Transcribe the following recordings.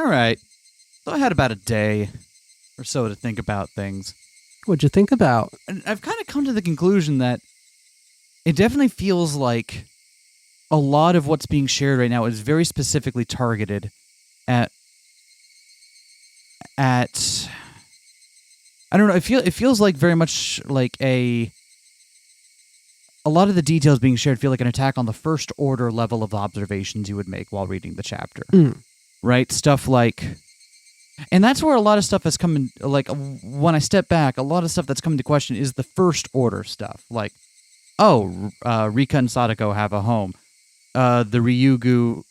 right. So I had about a day or so to think about things. What'd you think about? And I've kind of come to the conclusion that it definitely feels like a lot of what's being shared right now is very specifically targeted at I don't know, it feels like very much like a lot of the details being shared feel like an attack on the first order level of observations you would make while reading the chapter. Right? Stuff like, and that's where a lot of stuff has come in, like when I step back, a lot of stuff that's come into question is the first order stuff. Like, Rika and Sadako have a home. The Ryugu,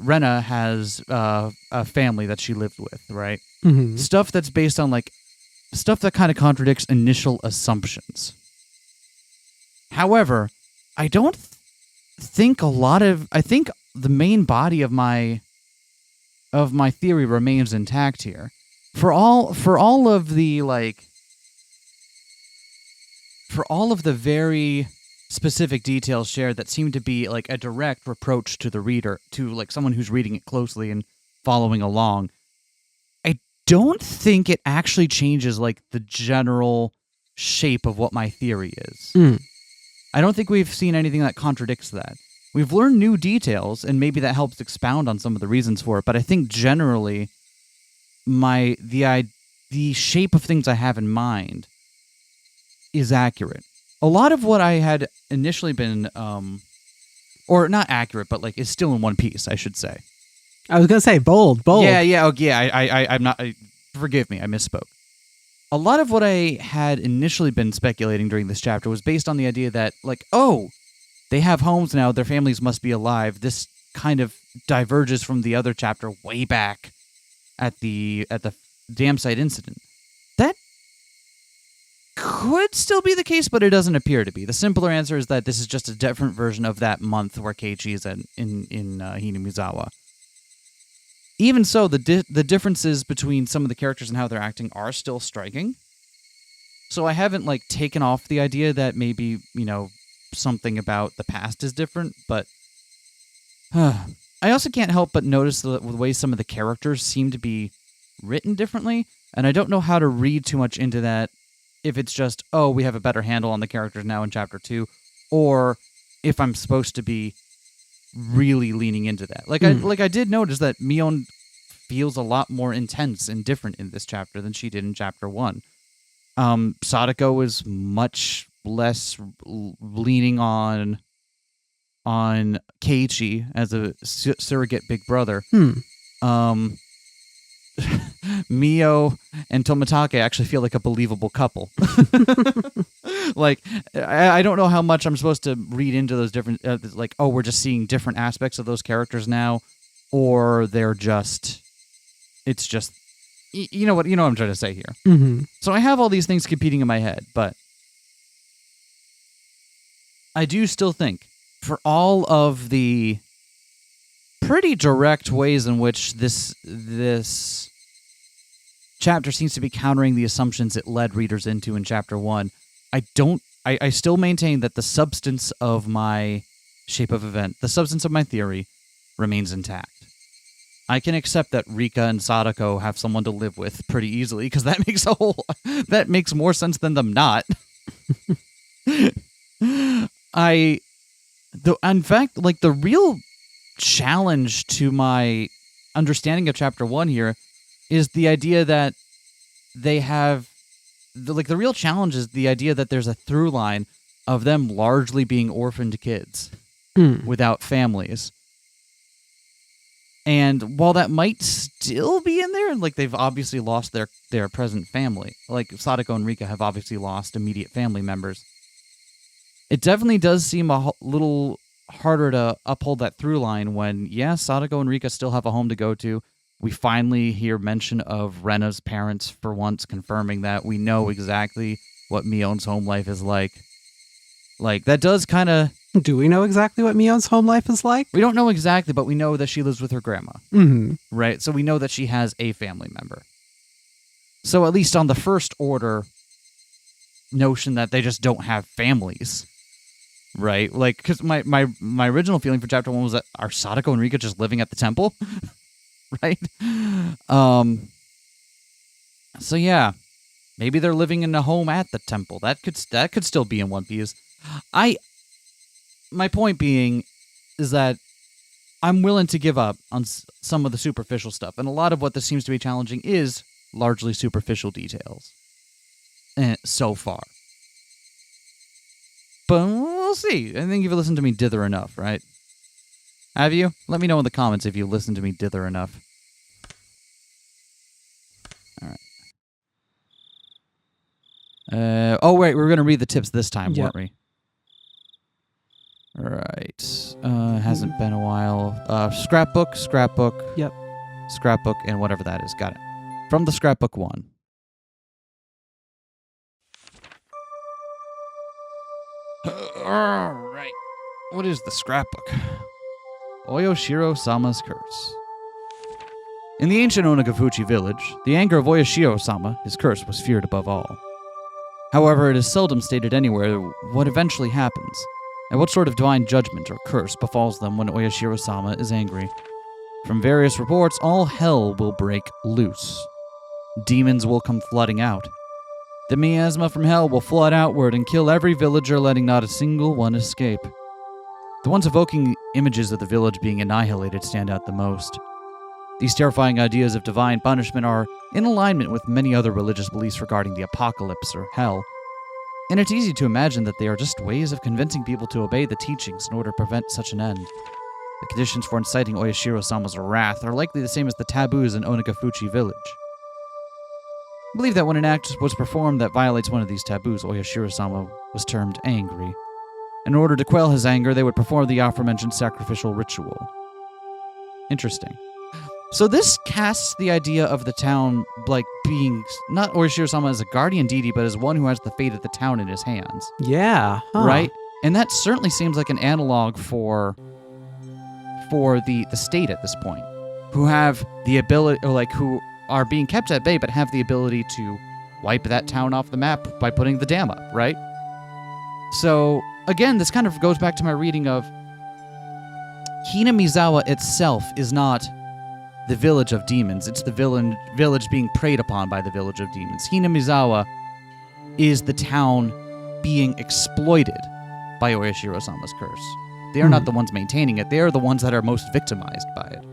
Rena has a family that she lived with, right? Mm-hmm. Stuff that's based on like, stuff that kind of contradicts initial assumptions. However, I don't think I think the main body of my theory remains intact here. For all of the very specific details shared that seem to be like a direct reproach to the reader, to like someone who's reading it closely and following along, I don't think it actually changes like the general shape of what my theory is. I don't think we've seen anything that contradicts that. We've learned new details, and maybe that helps expound on some of the reasons for it, but I think generally the shape of things I have in mind is accurate. A lot of what I had initially been, or not accurate, but like is still in one piece, I should say. I was gonna say bold. I'm not. Forgive me, I misspoke. A lot of what I had initially been speculating during this chapter was based on the idea that, like, they have homes now, their families must be alive. This kind of diverges from the other chapter way back at the dam site incident. That could still be the case, but it doesn't appear to be. The simpler answer is that this is just a different version of that month where Keiichi is in Hinamizawa. Even so, the differences between some of the characters and how they're acting are still striking. So I haven't like taken off the idea that maybe, something about the past is different, but I also can't help but notice the way some of the characters seem to be written differently, and I don't know how to read too much into that, if it's just, we have a better handle on the characters now in Chapter 2, or if I'm supposed to be really leaning into that. I did notice that Miyo feels a lot more intense and different in this chapter than she did in Chapter 1. Sadako is much less leaning on Keiichi as a surrogate big brother. Miyo and Tomitake actually feel like a believable couple. Like, I don't know how much I'm supposed to read into those different, we're just seeing different aspects of those characters now, or it's just, you know what I'm trying to say here. Mm-hmm. So I have all these things competing in my head, but I do still think, for all of the pretty direct ways in which this chapter seems to be countering the assumptions it led readers into in Chapter 1, I still maintain that the substance of my shape of event, the substance of my theory, remains intact. I can accept that Rika and Sadako have someone to live with pretty easily, because that makes more sense than them not. In fact, like, the real challenge to my understanding of Chapter 1 here is the idea that they have, the real challenge is the idea that there's a through line of them largely being orphaned kids without families. And while that might still be in there, like, they've obviously lost their present family, like Sadako and Rika have obviously lost immediate family members, it definitely does seem a little harder to uphold that through line when, Sadako and Rika still have a home to go to. We finally hear mention of Rena's parents for once, confirming that we know exactly what Miyo's home life is like. Like, that does kind of... Do we know exactly what Miyo's home life is like? We don't know exactly, but we know that she lives with her grandma. Mm-hmm. Right? So we know that she has a family member. So at least on the first order notion that they just don't have families. Right? Like, because my original feeling for Chapter 1 was that, are Sadako and Rika just living at the temple? right? So yeah, maybe they're living in a home at the temple. That could still be in One Piece. My point being is that I'm willing to give up on some of the superficial stuff, and a lot of what this seems to be challenging is largely superficial details. So far. But we'll see. I think you've listened to me dither enough, right? Have you? Let me know in the comments if you listened to me dither enough. All right. Oh, wait, we were going to read the tips this time, weren't we? All right. Hasn't been a while. Scrapbook. Yep. Scrapbook, and whatever that is. Got it. From the Scrapbook 1. All right. What is the scrapbook? Oyoshiro-sama's curse. In the ancient Onagafuchi village, the anger of Oyoshiro-sama, his curse, was feared above all. However, it is seldom stated anywhere what eventually happens, and what sort of divine judgment or curse befalls them when Oyoshiro-sama is angry. From various reports, all hell will break loose. Demons will come flooding out. The miasma from hell will flood outward and kill every villager, letting not a single one escape. The ones evoking images of the village being annihilated stand out the most. These terrifying ideas of divine punishment are in alignment with many other religious beliefs regarding the apocalypse or hell, and it's easy to imagine that they are just ways of convincing people to obey the teachings in order to prevent such an end. The conditions for inciting Oyoshiro-sama's wrath are likely the same as the taboos in Onagafuchi village. I believe that when an act was performed that violates one of these taboos, Oyoshiro-sama was termed angry. In order to quell his anger, they would perform the aforementioned sacrificial ritual. Interesting. So this casts the idea of the town like being not Oyoshiro-sama as a guardian deity, but as one who has the fate of the town in his hands. Yeah. Huh. Right? And that certainly seems like an analog for the state at this point, who have the ability, or like who are being kept at bay, but have the ability to wipe that town off the map by putting the dam up, right? So, again, this kind of goes back to my reading of Hinamizawa itself is not the village of demons. It's the village being preyed upon by the village of demons. Hinamizawa is the town being exploited by Oyoshiro-sama's curse. They are not the ones maintaining it. They are the ones that are most victimized by it.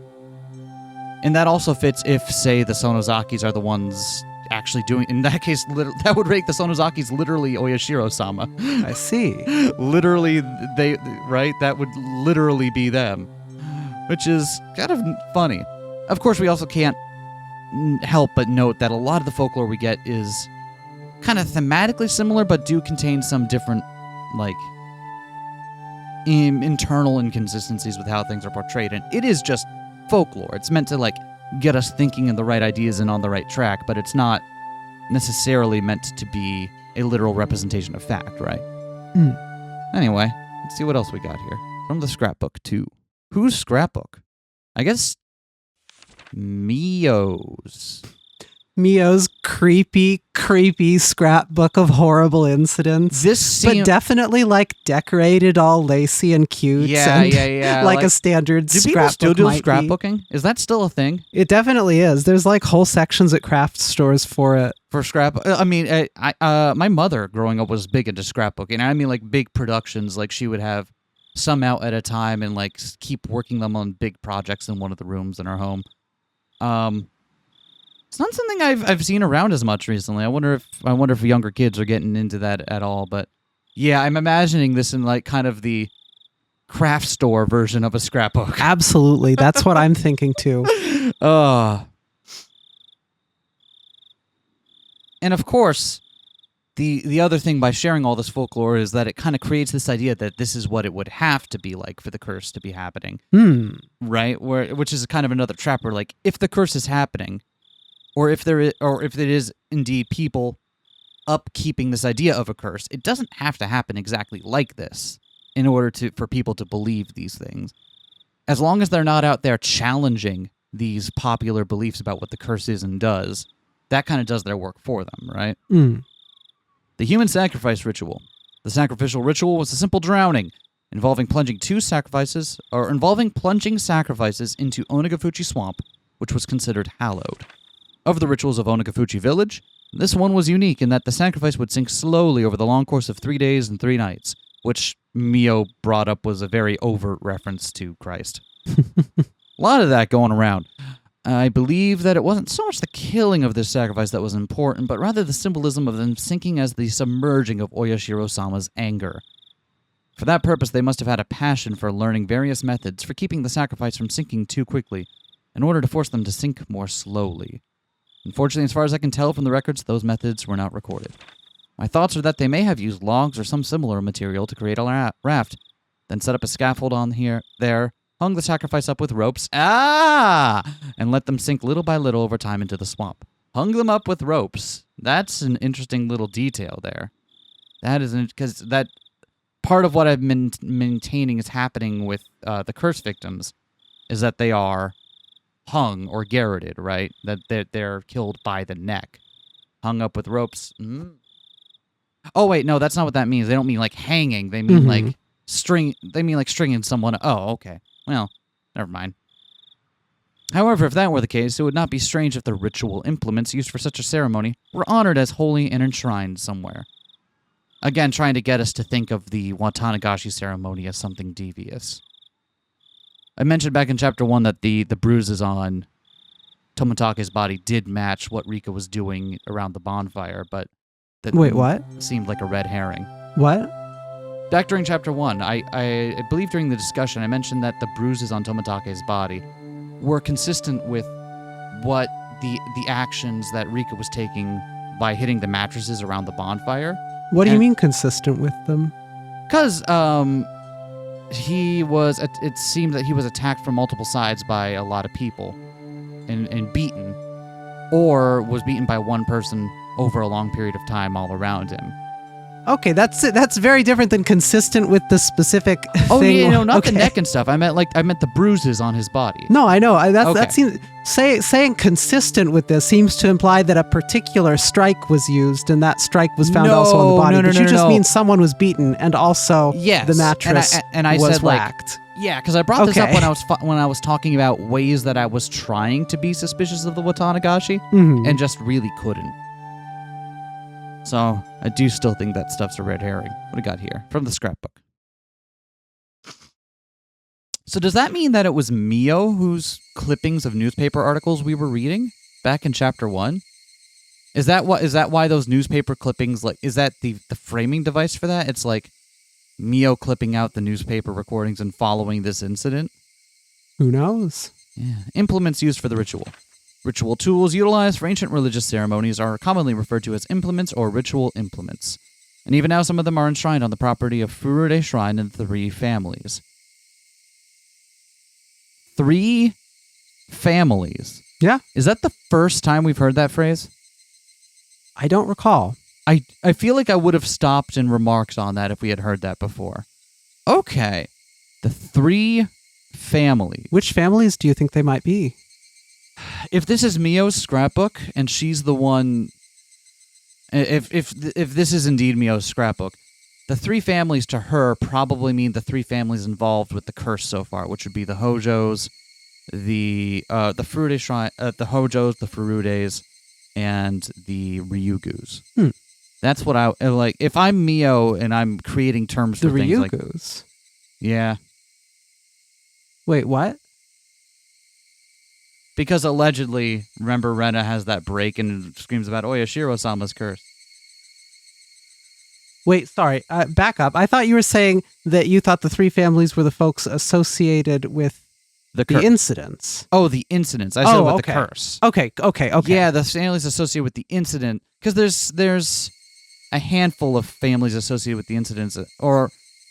And that also fits if, say, the Sonozakis are the ones actually doing... In that case, that would make the Sonozakis literally Oyoshiro-sama. I see. Literally, right? That would literally be them. Which is kind of funny. Of course, we also can't help but note that a lot of the folklore we get is kind of thematically similar, but do contain some different, like, internal inconsistencies with how things are portrayed. And it is just folklore. It's meant to, like, get us thinking in the right ideas and on the right track, but it's not necessarily meant to be a literal representation of fact, right? Anyway, let's see what else we got here. From the scrapbook 2. Whose scrapbook? I guess Miyo's. Miyo's creepy scrapbook of horrible incidents. But definitely like decorated all lacy and cute. Yeah. Like a standard do scrapbook. Do people still do might scrapbooking? Is that still a thing? It definitely is. There's like whole sections at craft stores for it. For scrap, I mean, my mother growing up was big into scrapbooking. I mean, like big productions. Like she would have some out at a time and like keep working them on big projects in one of the rooms in our home. It's not something I've seen around as much recently. I wonder if younger kids are getting into that at all. But yeah, I'm imagining this in like kind of the craft store version of a scrapbook. Absolutely, that's what I'm thinking too. And of course, the other thing by sharing all this folklore is that it kind of creates this idea that this is what it would have to be like for the curse to be happening. Right? Which is kind of another trap where, like, if the curse is happening, or if it is indeed people upkeeping this idea of a curse, it doesn't have to happen exactly like this in order for people to believe these things. As long as they're not out there challenging these popular beliefs about what the curse is and does, that kind of does their work for them, right? The human sacrifice ritual. The sacrificial ritual was a simple drowning, involving plunging sacrifices into Onagafuchi Swamp which was considered hallowed. Of the rituals of Onagafuchi village, this one was unique in that the sacrifice would sink slowly over the long course of 3 days and 3 nights, which Miyo brought up was a very overt reference to Christ. A lot of that going around. I believe that it wasn't so much the killing of this sacrifice that was important, but rather the symbolism of them sinking as the submerging of Oyashiro-sama's anger. For that purpose, they must have had a passion for learning various methods for keeping the sacrifice from sinking too quickly, in order to force them to sink more slowly. Unfortunately, as far as I can tell from the records, those methods were not recorded. My thoughts are that they may have used logs or some similar material to create a raft, then set up a scaffold on there, hung the sacrifice up with ropes, and let them sink little by little over time into the swamp. Hung them up with ropes. That's an interesting little detail there. That is because that part of what I've been maintaining is happening with the curse victims is that they are hung or garroted, right? That they're killed by the neck, hung up with ropes. Oh wait, no, that's not what that means. They don't mean like hanging. They mean like string. They mean like stringing someone. Oh, okay. Well, never mind. However, if that were the case, it would not be strange if the ritual implements used for such a ceremony were honored as holy and enshrined somewhere. Again, trying to get us to think of the Watanagashi ceremony as something devious. I mentioned back in Chapter 1 that the bruises on Tomotake's body did match what Rika was doing around the bonfire, but that Wait, what? Seemed like a red herring. What? Back during Chapter 1, I believe during the discussion, I mentioned that the bruises on Tomotake's body were consistent with what the actions that Rika was taking by hitting the mattresses around the bonfire. What do you mean consistent with them? Because it seemed that he was attacked from multiple sides by a lot of people and beaten, or was beaten by one person over a long period of time all around him. Okay, that's very different than consistent with the specific thing. Oh, yeah, no, not the neck and stuff. I meant the bruises on his body. No, I know. That seems saying consistent with this seems to imply that a particular strike was used and that strike was found also on the body. But you just mean someone was beaten and also the mattress and I was said whacked. Yeah, because I brought this up when I was talking about ways that I was trying to be suspicious of the Watanagashi and just really couldn't. So, I do still think that stuff's a red herring. What do we got here? From the scrapbook. So does that mean that it was Miyo whose clippings of newspaper articles we were reading back in Chapter 1? Is that why those newspaper clippings, like, is that the framing device for that? It's like Miyo clipping out the newspaper recordings and following this incident? Who knows? Yeah. Implements used for the ritual. Ritual tools utilized for ancient religious ceremonies are commonly referred to as implements or ritual implements. And even now some of them are enshrined on the property of Furude Shrine and 3 families. 3 families? Yeah. Is that the first time we've heard that phrase? I don't recall. I feel like I would have stopped and remarked on that if we had heard that before. Okay. The 3 families. Which families do you think they might be? If this is Miyo's scrapbook and she's the one, if this is indeed Miyo's scrapbook, the 3 families to her probably mean the 3 families involved with the curse so far, which would be the Hojos, the Furude Shrine, the Hojos, the Furudes, and the Ryugus. That's what I like. If I'm Miyo and I'm creating terms for things like Ryugus. Yeah. Wait, what? Because allegedly, remember, Rena has that break and screams about Oyashiro-sama's curse. Wait, sorry. Back up. I thought you were saying that you thought the 3 families were the folks associated with the incidents. Oh, the incidents. I said with the curse. Okay. Yeah, the families associated with the incident. Because there's a handful of families associated with the incidents.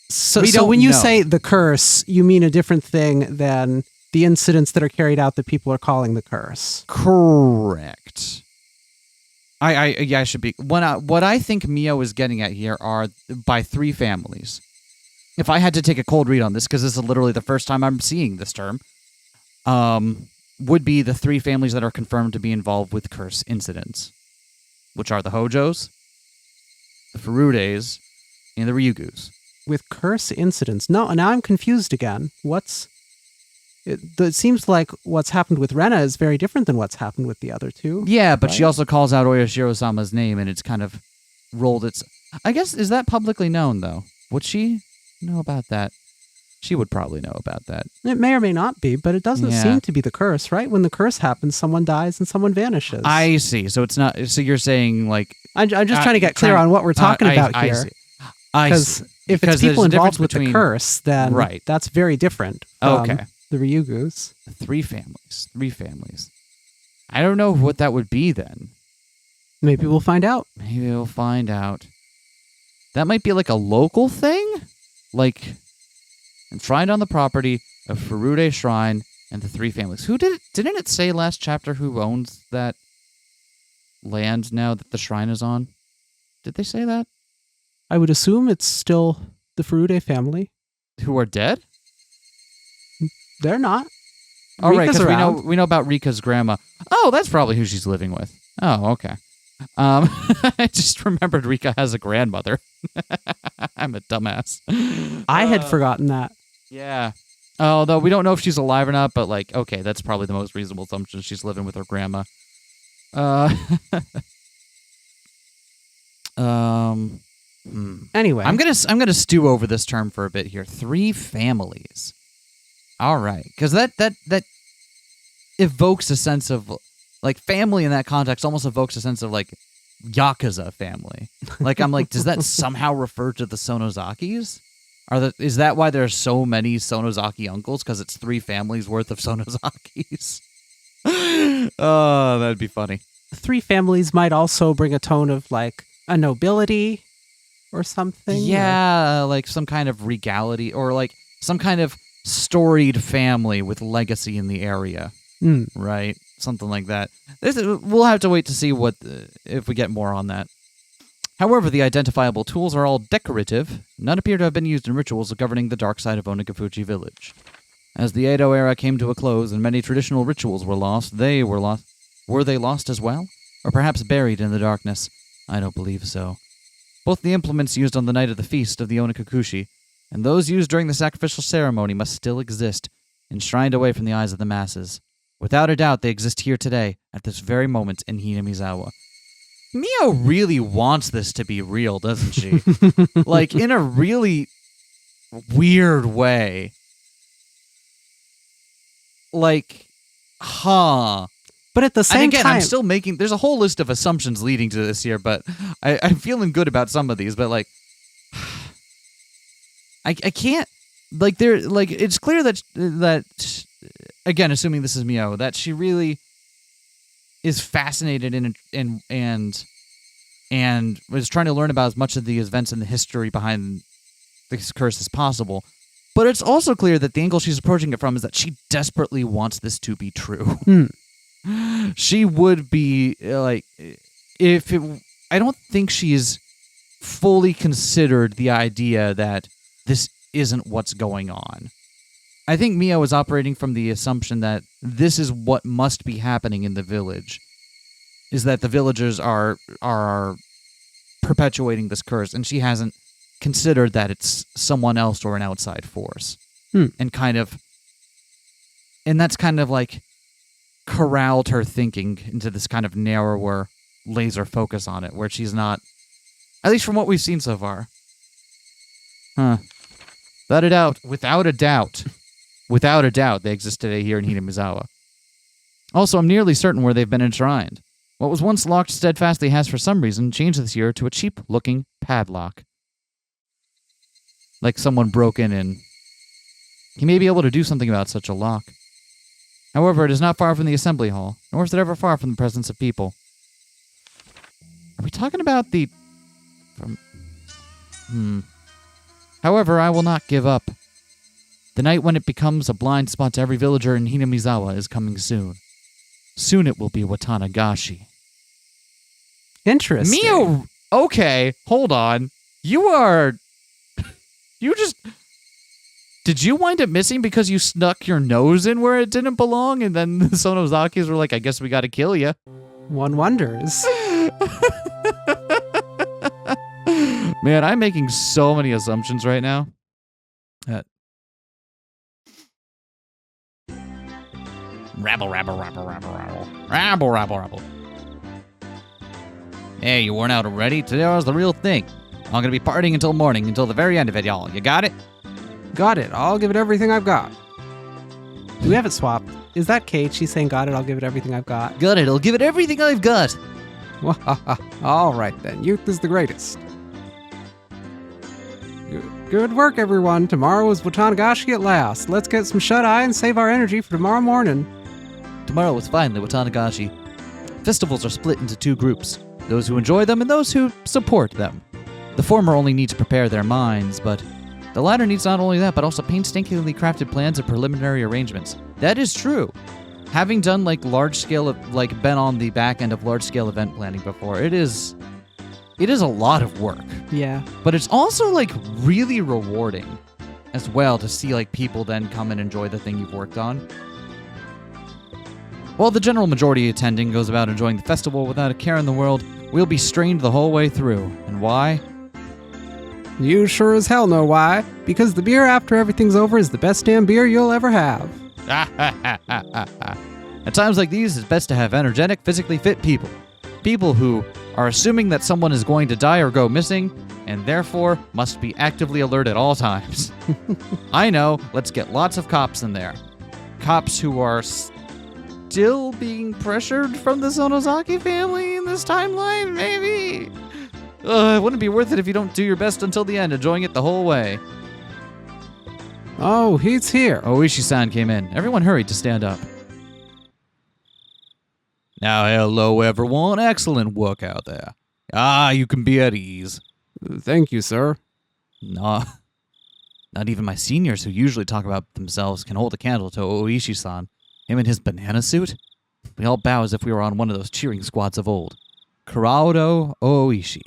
So when you say the curse, you mean a different thing than the incidents that are carried out that people are calling the curse. Correct. I should be. What I think Miyo is getting at here are by 3 families. If I had to take a cold read on this, because this is literally the first time I'm seeing this term, would be the 3 families that are confirmed to be involved with curse incidents, which are the Hojos, the Furudes, and the Ryugus. With curse incidents? No, now I'm confused again. it seems like what's happened with Rena is very different than what's happened with the other two. Yeah, but she also calls out Oyashiro-sama's name, and it's kind of rolled its... I guess, is that publicly known, though? Would she know about that? She would probably know about that. It may or may not be, but it doesn't seem to be the curse, right? When the curse happens, someone dies and someone vanishes. I see. So it's not... So you're saying, like... I'm just trying to get clear on what we're talking about here. Because if it's people involved with the curse, then that's very different from the Ryugus. 3 families. 3 families. I don't know what that would be then. Maybe we'll find out. Maybe we'll find out. That might be like a local thing? Like, enshrined on the property of Furude Shrine and the 3 families. Who did it? Didn't it say last chapter who owns that land now that the shrine is on? Did they say that? I would assume it's still the Furude family. Who are dead? They're not. Oh, right, because we know about Rika's grandma. Oh, that's probably who she's living with. Oh, okay. I just remembered Rika has a grandmother. I'm a dumbass. I had forgotten that. Yeah. Although we don't know if she's alive or not, but like, okay, that's probably the most reasonable assumption. She's living with her grandma. Anyway, I'm gonna stew over this term for a bit here. 3 families. All right, because that evokes a sense of like family in that context. Almost evokes a sense of like Yakuza family. Like I'm like, does that somehow refer to the Sonozakis? Is that why there's so many Sonozaki uncles? Because it's 3 families worth of Sonozakis. Oh, that'd be funny. 3 families might also bring a tone of like a nobility or something. Yeah, like some kind of regality or like some kind of storied family with legacy in the area. Right? Something like that. We'll have to wait to see if we get more on that. However, the identifiable tools are all decorative. None appear to have been used in rituals governing the dark side of Onagafuji village. As the Edo era came to a close and many traditional rituals were lost, were they lost as well? Or perhaps buried in the darkness? I don't believe so. Both the implements used on the night of the feast of the Onikakushi and those used during the sacrificial ceremony must still exist, enshrined away from the eyes of the masses. Without a doubt, they exist here today, at this very moment in Hinamizawa. Miyo really wants this to be real, doesn't she? Like, in a really weird way. Like, But at the same time... I'm still making... There's a whole list of assumptions leading to this here, but I'm feeling good about some of these, but, like... I can't... Like, it's clear that... Again, assuming this is Miyo, that she really is fascinated and was trying to learn about as much of the events and the history behind this curse as possible. But it's also clear that the angle she's approaching it from is that she desperately wants this to be true. She would be, like, I don't think she's fully considered the idea that this isn't what's going on. I think Miyo is operating from the assumption that this is what must be happening in the village, is that the villagers are perpetuating this curse, and she hasn't considered that it's someone else or an outside force. And that's kind of like corralled her thinking into this kind of narrower laser focus on it, where she's not, at least from what we've seen so far. Without a doubt, they exist today here in Hinamizawa. Also, I'm nearly certain where they've been enshrined. What was once locked steadfastly has, for some reason, changed this year to a cheap-looking padlock. Like someone broke in and... He may be able to do something about such a lock. However, it is not far from the assembly hall, nor is it ever far from the presence of people. Are we talking about the... However, I will not give up. The night when it becomes a blind spot to every villager in Hinamizawa is coming soon. Soon it will be Watanagashi. Interesting. Miyo, okay, hold on. You just... Did you wind up missing because you snuck your nose in where it didn't belong, and then the Sonozakis were like, I guess we gotta kill you? One wonders. Man, I'm making so many assumptions right now. Rabble, rabble, rabble, rabble, rabble. Rabble, rabble, rabble. Hey, you worn out already? Today's the real thing. I'm going to be partying until morning, until the very end of it, y'all. You got it? Got it. I'll give it everything I've got. Do we have it swapped? Is that Keiichi saying got it? I'll give it everything I've got. Got it. I'll give it everything I've got. All right, then. Youth is the greatest. Good work, everyone. Tomorrow is Watanagashi at last. Let's get some shut-eye and save our energy for tomorrow morning. Tomorrow is finally Watanagashi. Festivals are split into two groups, those who enjoy them and those who support them. The former only need to prepare their minds, but the latter needs not only that, but also painstakingly crafted plans and preliminary arrangements. That is true. Having done been on the back end of large-scale event planning before, it is a lot of work. Yeah. But it's also really rewarding as well to see people then come and enjoy the thing you've worked on. While the general majority attending goes about enjoying the festival without a care in the world, we'll be strained the whole way through. And why? You sure as hell know why. Because the beer after everything's over is the best damn beer you'll ever have. At times like these, it's best to have energetic, physically fit people. People who are assuming that someone is going to die or go missing, and therefore must be actively alert at all times. I know, let's get lots of cops in there. Cops who are still being pressured from the Sonozaki family in this timeline, maybe? It wouldn't be worth it if you don't do your best until the end, enjoying it the whole way. Oh, he's here. Oishi-san came in. Everyone hurried to stand up. Now, hello, everyone. Excellent work out there. You can be at ease. Thank you, sir. Nah. Not even my seniors, who usually talk about themselves, can hold a candle to Oishi-san. Him in his banana suit? We all bow as if we were on one of those cheering squads of old. Kurado Oishi.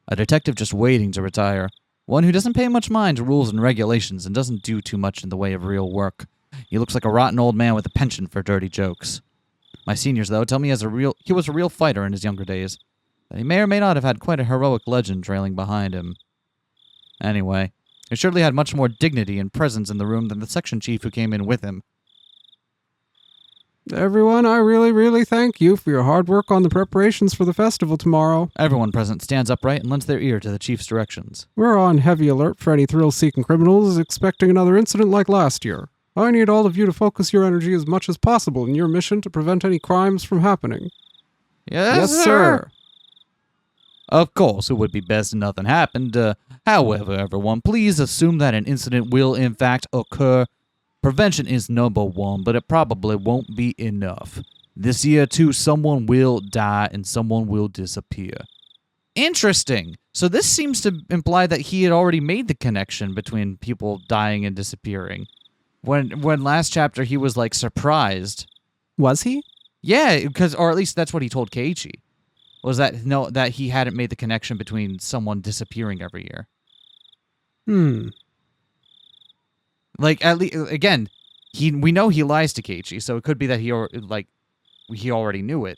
A detective just waiting to retire. One who doesn't pay much mind to rules and regulations and doesn't do too much in the way of real work. He looks like a rotten old man with a penchant for dirty jokes. My seniors, though, tell me he was a real fighter in his younger days. That he may or may not have had quite a heroic legend trailing behind him. Anyway, he surely had much more dignity and presence in the room than the section chief who came in with him. Everyone, I really, really thank you for your hard work on the preparations for the festival tomorrow. Everyone present stands upright and lends their ear to the chief's directions. We're on heavy alert for any thrill-seeking criminals expecting another incident like last year. I need all of you to focus your energy as much as possible in your mission to prevent any crimes from happening. Yes, sir. Of course, it would be best if nothing happened. However, everyone, please assume that an incident will in fact occur. Prevention is number one, but it probably won't be enough. This year, too, someone will die and someone will disappear. Interesting. So this seems to imply that he had already made the connection between people dying and disappearing. When last chapter he was surprised. Was he? Yeah, or at least that's what he told Keiichi. Was that he hadn't made the connection between someone disappearing every year. At least again, we know he lies to Keiichi, so it could be that he already knew it.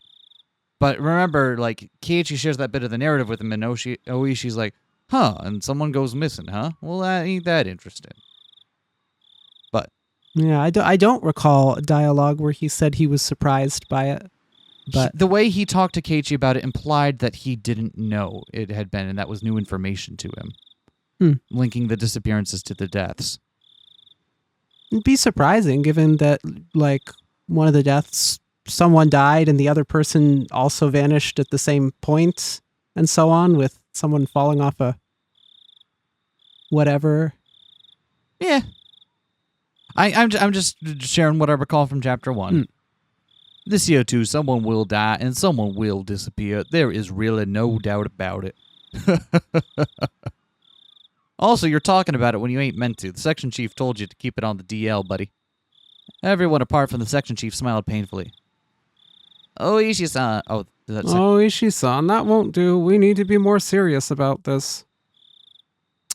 But remember, Keiichi shares that bit of the narrative with him, and Oishi's like, "Huh?" And someone goes missing, huh? Well, that ain't that interesting. But yeah, I don't recall a dialogue where he said he was surprised by it. But the way he talked to Keiichi about it implied that he didn't know it had been, and that was new information to him, linking the disappearances to the deaths. It'd be surprising, given that, one of the deaths, someone died and the other person also vanished at the same point, and so on, with someone falling off a whatever. Yeah. I'm just sharing what I recall from Chapter 1. This year, too, someone will die and someone will disappear. There is really no doubt about it. Also, you're talking about it when you ain't meant to. The section chief told you to keep it on the DL, buddy. Everyone apart from the section chief smiled painfully. Oishi-san. Oishi-san, that won't do. We need to be more serious about this.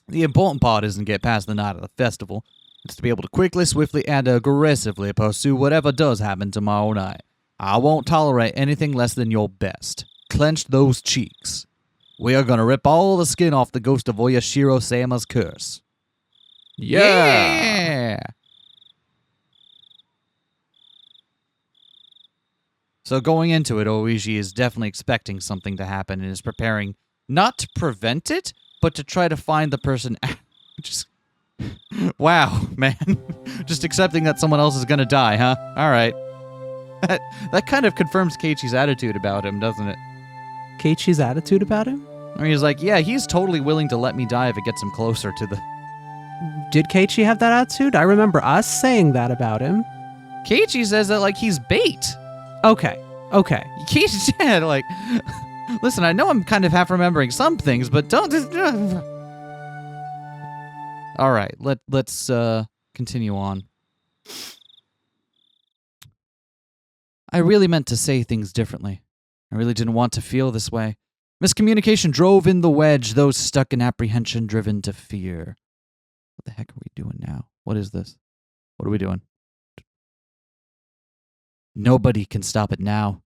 The important part isn't to get past the night of the festival. It's to be able to quickly, swiftly, and aggressively pursue whatever does happen tomorrow night. I won't tolerate anything less than your best. Clench those cheeks. We are going to rip all the skin off the ghost of Oyashiro-sama's curse. Yeah! So going into it, Oishi is definitely expecting something to happen and is preparing not to prevent it, but to try to find the person. Just, wow, man. Just accepting that someone else is going to die, huh? All right. That kind of confirms Keiichi's attitude about him, doesn't it? Keiichi's attitude about him? I mean, he's like, yeah, he's totally willing to let me die if it gets him closer to the... Did Keiichi have that attitude? I remember us saying that about him. Keiichi says that, like, he's bait. Okay. Keiichi said, like, listen, I know I'm kind of half remembering some things, but don't... All right, let's continue on. I really meant to say things differently. I really didn't want to feel this way. Miscommunication drove in the wedge, those stuck in apprehension driven to fear. What the heck are we doing now? What is this? What are we doing? Nobody can stop it now.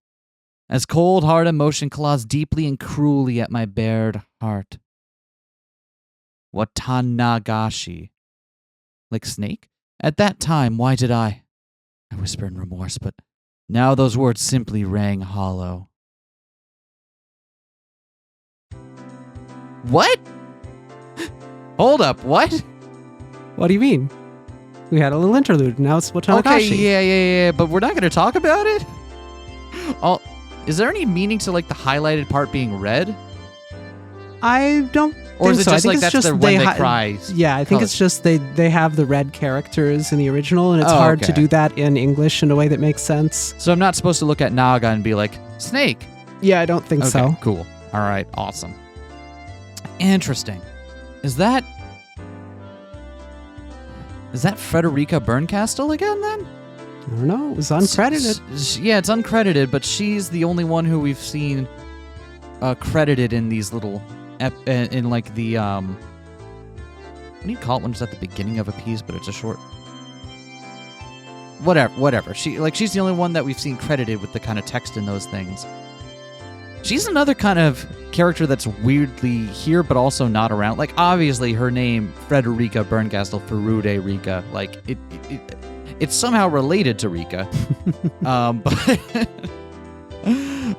As cold, hard emotion claws deeply and cruelly at my bared heart. Watanagashi. Like snake? At that time, why did I whisper in remorse, but now those words simply rang hollow. What? Hold up, what? What do you mean? We had a little interlude, now it's Watanagashi. Okay, yeah, but we're not going to talk about it? Is there any meaning to, like, the highlighted part being red? I don't Or is think it so. just like that's when they cry? Yeah, I think it's just they have the red characters in the original, and it's hard to do that in English in a way that makes sense. So I'm not supposed to look at Naga and be like, snake? Yeah, I don't think so. Cool. All right, awesome. Interesting. Is that Frederica Berncastle again, then? I don't know. It was uncredited. Yeah, it's uncredited, but she's the only one who we've seen credited in these little... in like the... what do you call it when it's at the beginning of a piece, but it's a short... Whatever. She's the only one that we've seen credited with the kind of text in those things. She's another kind of character that's weirdly here, but also not around. Like, obviously, her name, Frederica Berncastle Ferude Rika, like, it's somehow related to Rika.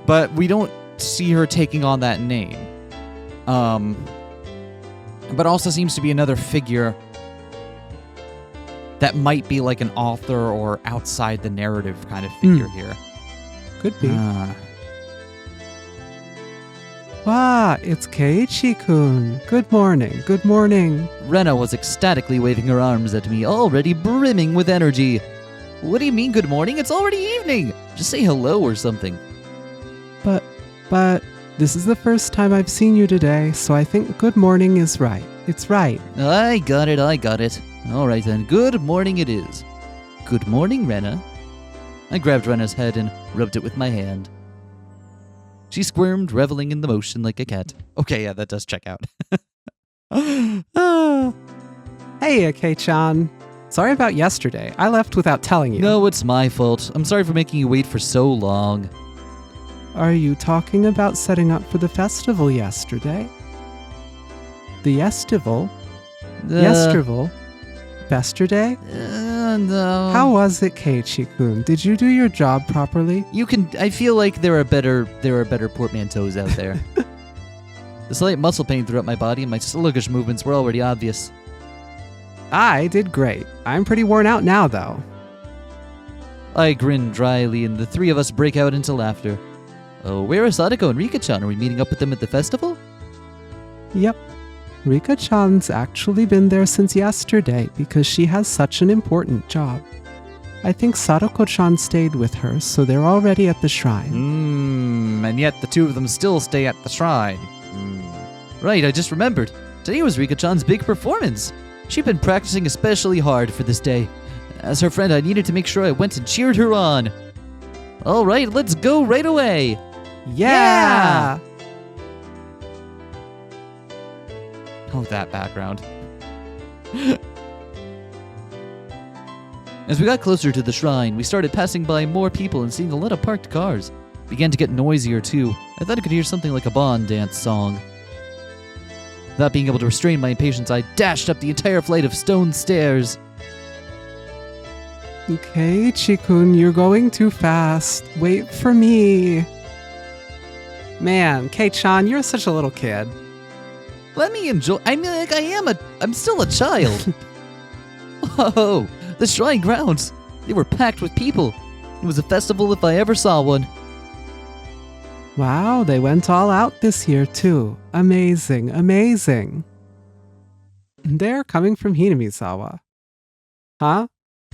But we don't see her taking on that name. But also seems to be another figure that might be like an author or outside the narrative kind of figure here. Could be. Wow, it's Keiichi-kun. Good morning, good morning. Rena was ecstatically waving her arms at me, already brimming with energy. What do you mean, good morning? It's already evening. Just say hello or something. But, this is the first time I've seen you today, so I think good morning is right. It's right. I got it. All right then, good morning it is. Good morning, Rena. I grabbed Rena's head and rubbed it with my hand. She squirmed, reveling in the motion like a cat. Okay, yeah, that does check out. Hey, Kei-chan. Sorry about yesterday. I left without telling you. No, it's my fault. I'm sorry for making you wait for so long. Are you talking about setting up for the festival yesterday? The Yestival? Yesterval? Yesterday? No. How was it, Keiichi-kun? Did you do your job properly? I feel like there are better portmanteaus out there. The slight muscle pain throughout my body and my sluggish movements were already obvious. I did great. I'm pretty worn out now, though. I grinned dryly, and the three of us break out into laughter. Oh, where are Sadako and Rika-chan? Are we meeting up with them at the festival? Yep. Rika-chan's actually been there since yesterday because she has such an important job. I think Sadako-chan stayed with her, so they're already at the shrine. And yet the two of them still stay at the shrine. Right, I just remembered. Today was Rika-chan's big performance. She'd been practicing especially hard for this day. As her friend, I needed to make sure I went and cheered her on. All right, let's go right away. Yeah! Oh, that background. As we got closer to the shrine, we started passing by more people and seeing a lot of parked cars. It began to get noisier too. I thought I could hear something like a Bond dance song. Not being able to restrain my impatience, I dashed up the entire flight of stone stairs. Keiichi-kun, you're going too fast. Wait for me. Man, Kei-chan, you're such a little kid. Let me enjoy. I mean, like, I'm still a child. Whoa, the shrine grounds. They were packed with people. It was a festival if I ever saw one. Wow, they went all out this year, too. Amazing, amazing. They're coming from Hinamizawa. Huh?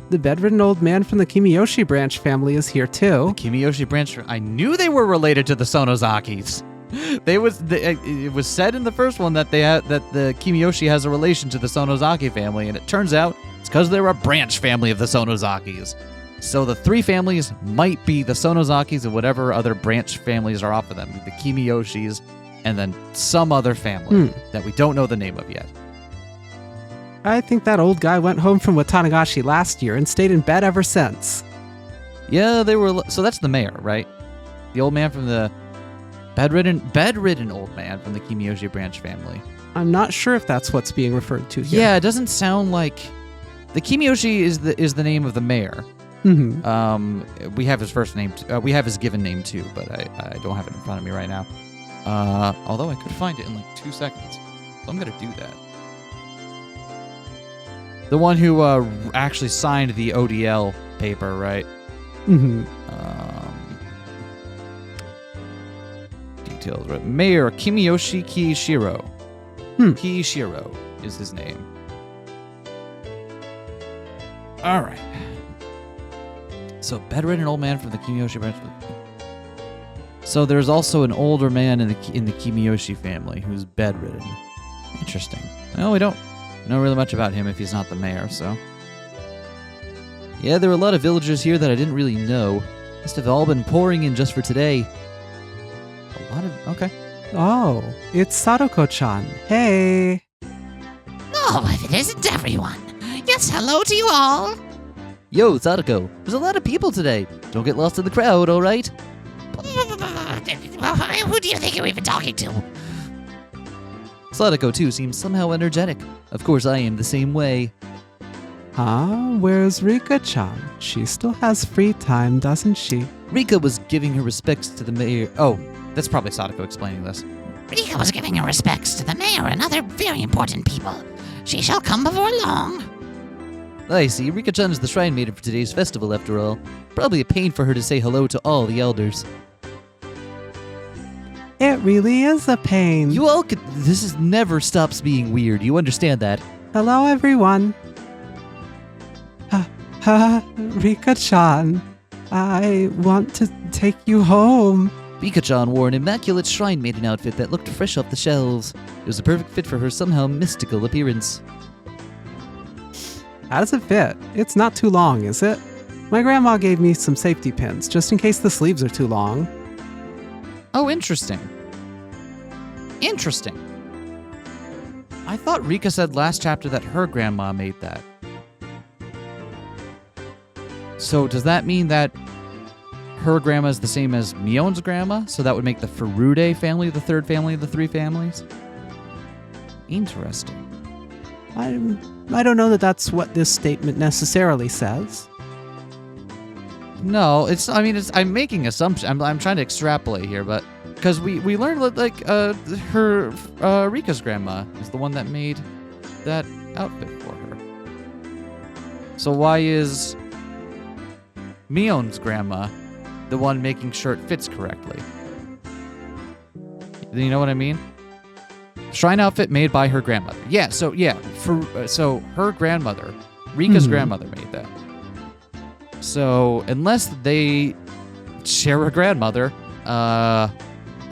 The bedridden old man from the Kimiyoshi branch family is here, too. The Kimiyoshi branch... I knew they were related to the Sonozakis. It was said in the first one that that the Kimiyoshi has a relation to the Sonozaki family, and it turns out it's because they're a branch family of the Sonozakis. So the three families might be the Sonozakis and whatever other branch families are off of them. The Kimiyoshis, and then some other family that we don't know the name of yet. I think that old guy went home from Watanagashi last year and stayed in bed ever since. Yeah, they were... So that's the mayor, right? The old man from the... Bedridden old man from the Kimiyoshi branch family. I'm not sure if that's what's being referred to here. Yeah, it doesn't sound like... The Kimiyoshi is the name of the mayor. Mm-hmm. We have his first name. We have his given name too, but I don't have it in front of me right now. Although I could find it in like 2 seconds. So I'm gonna do that. The one who actually signed the ODL paper, right? Mm-hmm. Details, right? Mayor Kimiyoshi Kiishiro. Kiishiro is his name. All right. So, bedridden old man from the Kimiyoshi branch. So there's also an older man in the Kimiyoshi family who's bedridden. Interesting. Well, we don't know really much about him if he's not the mayor, so... Yeah, there were a lot of villagers here that I didn't really know. Must have all been pouring in just for today. A lot of... Okay. Oh, it's Sadako-chan. Hey! Oh, if it isn't everyone. Yes, hello to you all. Yo, Sadako, there's a lot of people today. Don't get lost in the crowd, all right? Who do you think you're even talking to? Sadako, too, seems somehow energetic. Of course, I am the same way. Huh? Where's Rika-chan? She still has free time, doesn't she? Rika was giving her respects to the mayor. Oh, that's probably Sadako explaining this. Rika was giving her respects to the mayor and other very important people. She shall come before long. I see. Rika-chan is the shrine maiden for today's festival, after all. Probably a pain for her to say hello to all the elders. It really is a pain. You all could... This never stops being weird. You understand that? Hello, everyone. Rika-chan. I want to take you home. Rika-chan wore an immaculate shrine maiden outfit that looked fresh off the shelves. It was a perfect fit for her somehow mystical appearance. How does it fit? It's not too long, is it? My grandma gave me some safety pins, just in case the sleeves are too long. Oh, interesting. Interesting. I thought Rika said last chapter that her grandma made that. So does that mean that her grandma is the same as Mion's grandma? So that would make the Furude family the third family of the three families? Interesting. I don't know that that's what this statement necessarily says. No, I'm making assumptions. I'm trying to extrapolate here, but because we learned like her Rika's grandma is the one that made that outfit for her. So why is Mion's grandma the one making sure it fits correctly? You know what I mean? Shrine outfit made by her grandmother. Yeah, so her grandmother, Rika's grandmother made that. So unless they share a grandmother, I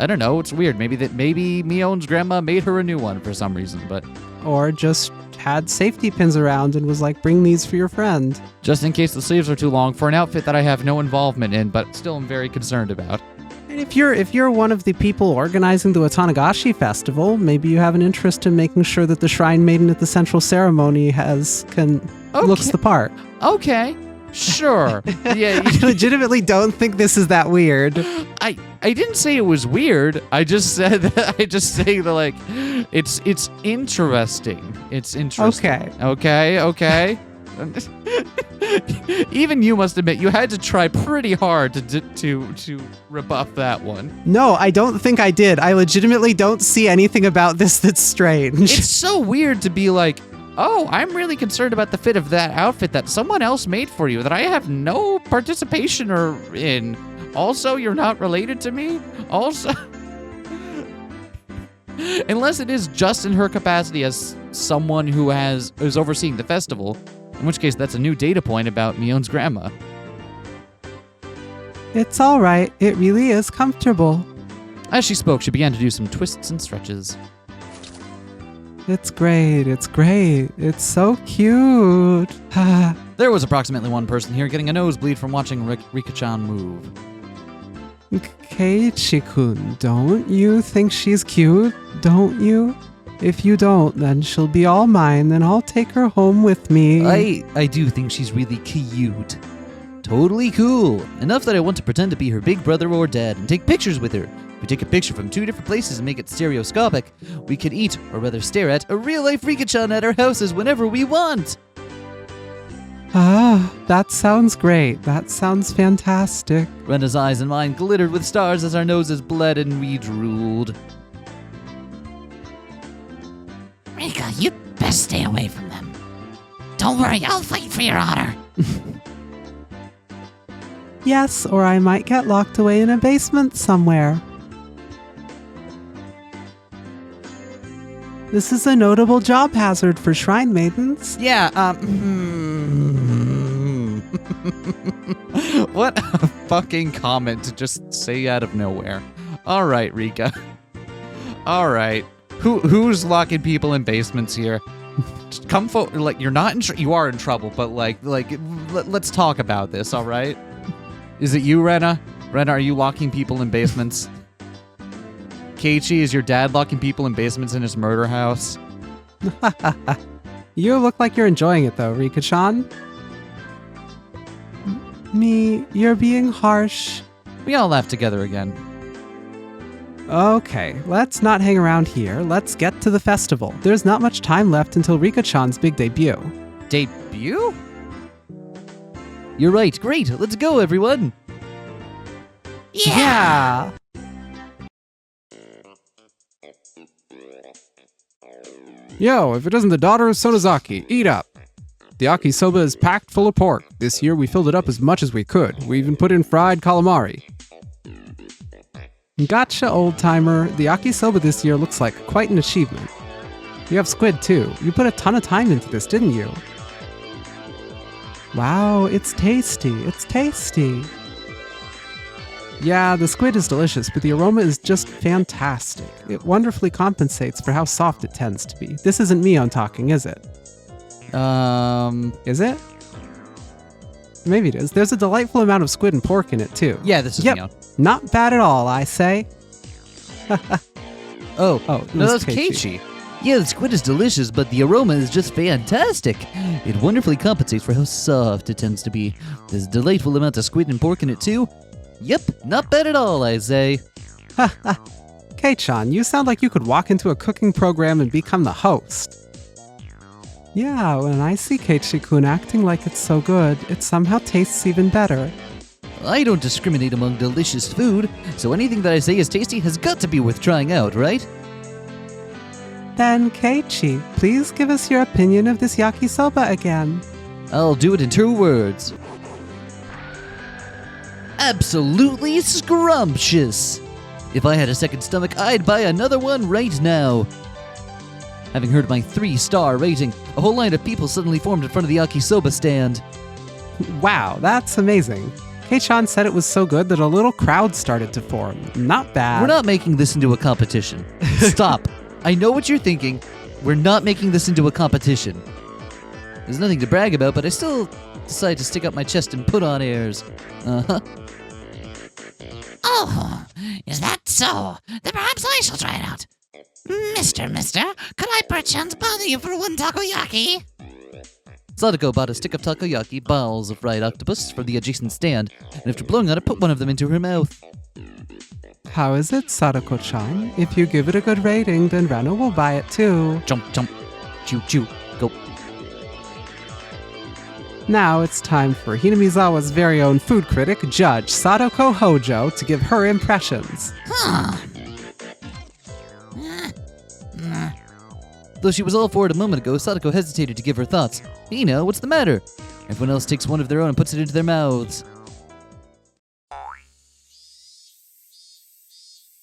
don't know, it's weird. Maybe Mion's grandma made her a new one for some reason, but or just had safety pins around and was like, bring these for your friend. Just in case the sleeves are too long for an outfit that I have no involvement in, but still am very concerned about. And if you're one of the people organizing the Watanagashi festival, maybe you have an interest in making sure that the shrine maiden at the central ceremony looks the part. Okay, sure. Yeah, I legitimately don't think this is that weird. I didn't say it was weird. I just said that. Like it's interesting. It's interesting. Okay. Even you must admit you had to try pretty hard to rebuff that one. No, I don't think I did. I legitimately don't see anything about this that's strange. It's so weird to be like, oh, I'm really concerned about the fit of that outfit that someone else made for you that I have no participation in. Also, you're not related to me. Also, unless it is just in her capacity as someone who is overseeing the festival, in which case that's a new data point about Mion's grandma. It's all right. It really is comfortable. As she spoke, she began to do some twists and stretches. It's great. It's great. It's so cute. There was approximately one person here getting a nosebleed from watching Rika-chan move. Keiichi-kun, don't you think she's cute? Don't you? If you don't, then she'll be all mine, then I'll take her home with me. I do think she's really cute. Totally cool. Enough that I want to pretend to be her big brother or dad and take pictures with her. If we take a picture from 2 different places and make it stereoscopic, we could eat, or rather stare at, a real-life Rika-chan at our houses whenever we want. Ah, that sounds great. That sounds fantastic. Rena's eyes and mine glittered with stars as our noses bled and we drooled. Rika, you'd best stay away from them. Don't worry, I'll fight for your honor. Yes, or I might get locked away in a basement somewhere. This is a notable job hazard for shrine maidens. Yeah, What a fucking comment to just say out of nowhere. All right, Rika. All right. Who's locking people in basements here? Just come forward. Like, you're not you are in trouble, but let's talk about this, all right? Is it you, Rena? Rena, are you locking people in basements? Keiichi, is your dad locking people in basements in his murder house? You look like you're enjoying it, though, Rika-chan. You're being harsh. We all laugh together again. Okay, let's not hang around here. Let's get to the festival. There's not much time left until Rika-chan's big debut. Debut? You're right. Great. Let's go, everyone. Yeah! Yo, if it isn't the daughter of Sonozaki, eat up. The yakisoba is packed full of pork. This year we filled it up as much as we could. We even put in fried calamari. Gotcha, old-timer. The yakisoba this year looks like quite an achievement. You have squid, too. You put a ton of time into this, didn't you? Wow, it's tasty. It's tasty. Yeah, the squid is delicious, but the aroma is just fantastic. It wonderfully compensates for how soft it tends to be. This isn't Miyo talking, is it? Is it? Maybe it is. There's a delightful amount of squid and pork in it, too. Yeah, this is Miyo. Not bad at all, I say. No, that's Keiichi. Yeah, the squid is delicious, but the aroma is just fantastic. It wonderfully compensates for how soft it tends to be. There's a delightful amount of squid and pork in it, too. Yep, not bad at all, I say. Kei-chan, you sound like you could walk into a cooking program and become the host. Yeah, when I see Keiichi-kun acting like it's so good, it somehow tastes even better. I don't discriminate among delicious food, so anything that I say is tasty has got to be worth trying out, right? Then, Keiichi, please give us your opinion of this yakisoba again. I'll do it in 2 words. Absolutely scrumptious! If I had a second stomach, I'd buy another one right now. Having heard my 3-star rating, a whole line of people suddenly formed in front of the yakisoba stand. Wow, that's amazing. Kei-chan said it was so good that a little crowd started to form. Not bad. We're not making this into a competition. Stop. I know what you're thinking. We're not making this into a competition. There's nothing to brag about, but I still decide to stick up my chest and put on airs. Uh-huh. Oh, is that so? Then perhaps I shall try it out. Mister, could I perchance bother you for 1 takoyaki? Sadako bought a stick of takoyaki, balls of fried octopus, from the adjacent stand, and after blowing on it, put one of them into her mouth. How is it, Sadako-chan? If you give it a good rating, then Reno will buy it too. Jump, jump, chew, chew, go. Now it's time for Hinamizawa's very own food critic, Judge Sadako Hojo, to give her impressions. Though she was all for it a moment ago, Sadako hesitated to give her thoughts. What's the matter? Everyone else takes one of their own and puts it into their mouths.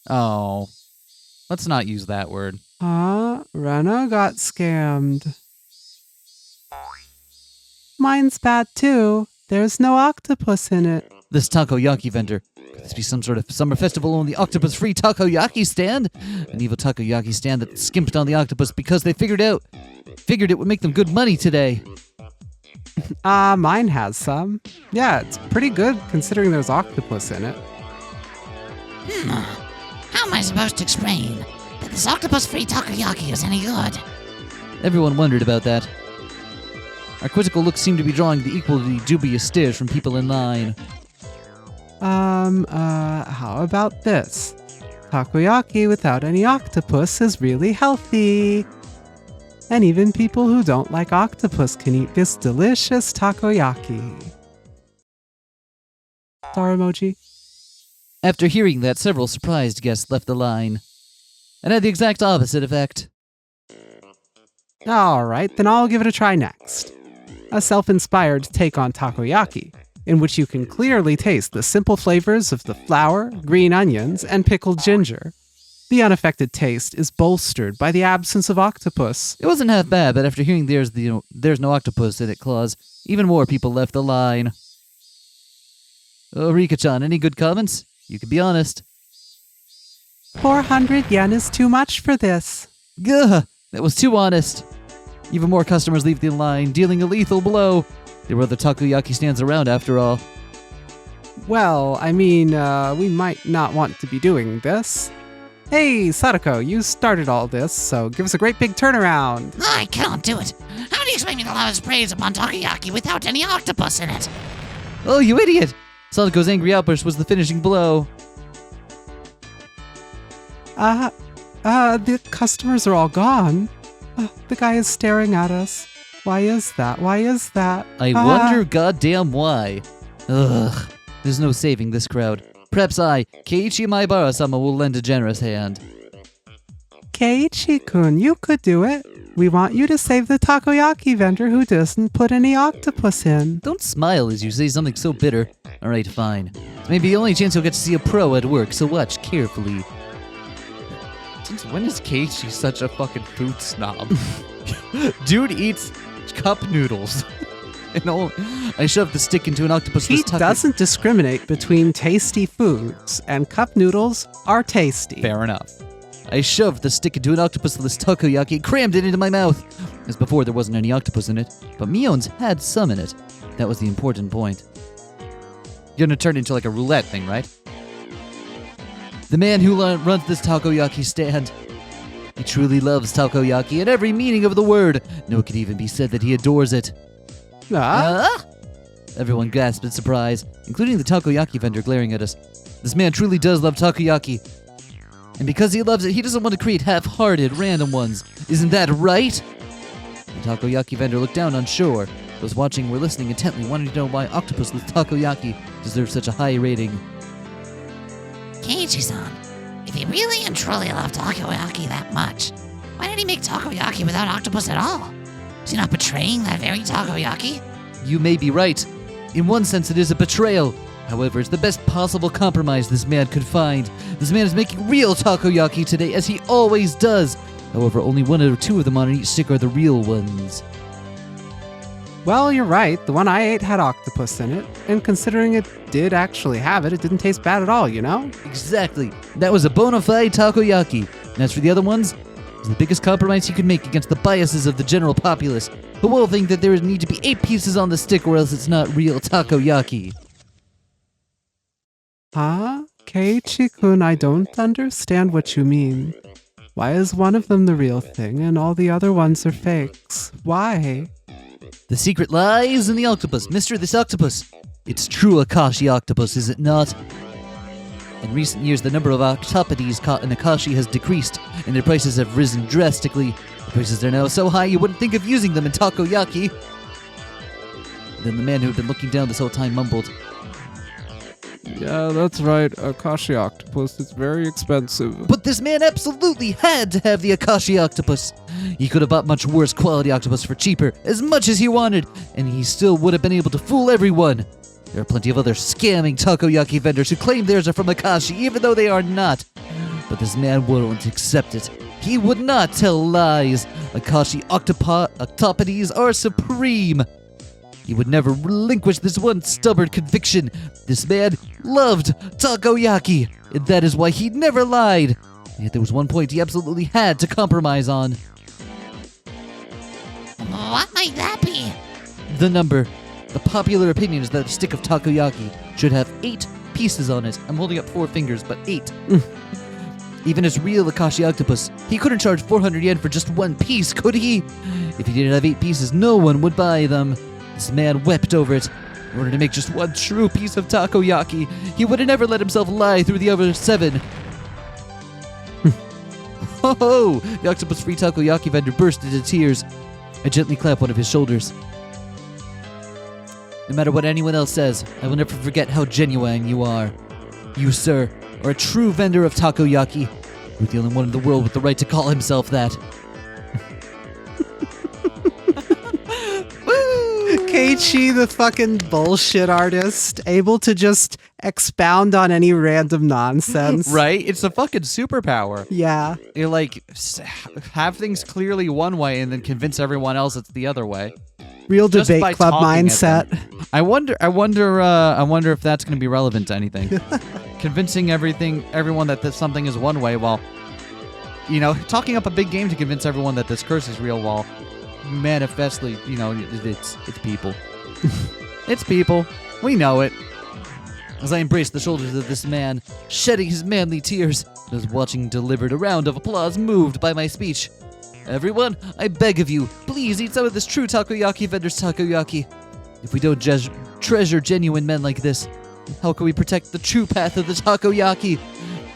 Oh. Let's not use that word. Rena got scammed. Mine's bad too. There's no octopus in it. This takoyaki vendor. Could this be some sort of summer festival on the octopus-free takoyaki stand? An evil takoyaki stand that skimped on the octopus because they figured it would make them good money today. Mine has some. Yeah, it's pretty good considering there's octopus in it. How am I supposed to explain that this octopus-free takoyaki is any good? Everyone wondered about that. Our quizzical looks seemed to be drawing the equally dubious stares from people in line. How about this? Takoyaki without any octopus is really healthy. And even people who don't like octopus can eat this delicious takoyaki. Star emoji. After hearing that, several surprised guests left the line. And had the exact opposite effect. Alright, then I'll give it a try next. A self-inspired take on takoyaki, in which you can clearly taste the simple flavors of the flour, green onions, and pickled ginger. The unaffected taste is bolstered by the absence of octopus. It wasn't half bad, but after hearing there's no octopus in it clause, even more people left the line. Oh, Rika-chan, any good comments? You can be honest. 400 yen is too much for this. Gah, that was too honest. Even more customers leave the line, dealing a lethal blow. There were other takoyaki stands around after all. Well, I mean, we might not want to be doing this. Hey, Sadako, you started all this, so give us a great big turnaround. I cannot do it. How do you expect me to lavish praise upon takoyaki without any octopus in it? Oh, you idiot! Sadako's angry outburst was the finishing blow. The customers are all gone. The guy is staring at us. Why is that? I wonder goddamn why. Ugh. There's no saving this crowd. Perhaps I, Keiichi Maebara-sama, will lend a generous hand. Keiichi-kun, you could do it. We want you to save the takoyaki vendor who doesn't put any octopus in. Don't smile as you say something so bitter. Alright, fine. It's maybe the only chance you'll get to see a pro at work, so watch carefully. Since when is Keiichi such a fucking food snob? Dude eats cup noodles. I shoved the stick into an octopus. He doesn't discriminate between tasty foods, and cup noodles are tasty. Fair enough. I shoved the stick into an octopus-less takoyaki and crammed it into my mouth. As before, there wasn't any octopus in it, but Mion's had some in it. That was the important point. You're gonna turn it into like a roulette thing, right? The man who runs this takoyaki stand. He truly loves takoyaki in every meaning of the word. No, it could even be said that he adores it. Everyone gasped in surprise, including the takoyaki vendor glaring at us. This man truly does love takoyaki. And because he loves it, he doesn't want to create half-hearted, random ones. Isn't that right? The takoyaki vendor looked down unsure. Those watching were listening intently, wanting to know why octopus with takoyaki deserves such a high rating. Keiichi-san, if he really and truly loved takoyaki that much, why did he make takoyaki without octopus at all? Is he not betraying that very takoyaki? You may be right. In one sense, it is a betrayal. However, it's the best possible compromise this man could find. This man is making real takoyaki today, as he always does. However, only one or two of them on each stick are the real ones. Well, you're right. The one I ate had octopus in it. And considering it did actually have it, it didn't taste bad at all, you know? Exactly. That was a bona fide takoyaki. And as for the other ones, it's the biggest compromise you can make against the biases of the general populace, who will think that there would need to be 8 pieces on the stick or else it's not real takoyaki. Huh? Keiichi-kun, I don't understand what you mean. Why is one of them the real thing and all the other ones are fakes? Why? The secret lies in the octopus. Mister, this octopus. It's true Akashi octopus, is it not? In recent years, the number of octopodes caught in Akashi has decreased, and their prices have risen drastically. The prices are now so high you wouldn't think of using them in takoyaki. Then the man who had been looking down this whole time mumbled, Yeah, that's right. Akashi octopus. It's very expensive. but this man absolutely had to have the Akashi octopus. He could have bought much worse quality octopus for cheaper, as much as he wanted, and he still would have been able to fool everyone. There are plenty of other scamming takoyaki vendors who claim theirs are from Akashi, even though they are not. But this man wouldn't accept it. He would not tell lies. Akashi octopodes are supreme. He would never relinquish this one stubborn conviction. This man loved takoyaki, and that is why he never lied. Yet there was one point he absolutely had to compromise on. What might that be? The number. The popular opinion is that a stick of takoyaki should have 8 pieces on it. I'm holding up 4 fingers, but 8. Even as real Akashi octopus, he couldn't charge 400 yen for just 1 piece, could he? If he didn't have 8 pieces, no one would buy them. This man wept over it. In order to make just 1 true piece of takoyaki, he would have never let himself lie through the other 7. Ho ho! The octopus-free takoyaki vendor burst into tears. I gently clapped one of his shoulders. No matter what anyone else says, I will never forget how genuine you are. You, sir, are a true vendor of takoyaki. You're the only one in the world with the right to call himself that. Keiichi, the fucking bullshit artist, able to just expound on any random nonsense. Right? It's a fucking superpower. Yeah. You have things clearly one way and then convince everyone else it's the other way. Real Just debate by club talking at mindset. them. I wonder if that's going to be relevant to anything. Convincing everyone that something is one way while, talking up a big game to convince everyone that this curse is real while manifestly, it's people. It's people. We know it. As I embraced the shoulders of this man, shedding his manly tears, I was watching delivered a round of applause moved by my speech. Everyone, I beg of you, please eat some of this true takoyaki vendor's takoyaki. If we don't treasure genuine men like this, how can we protect the true path of the takoyaki?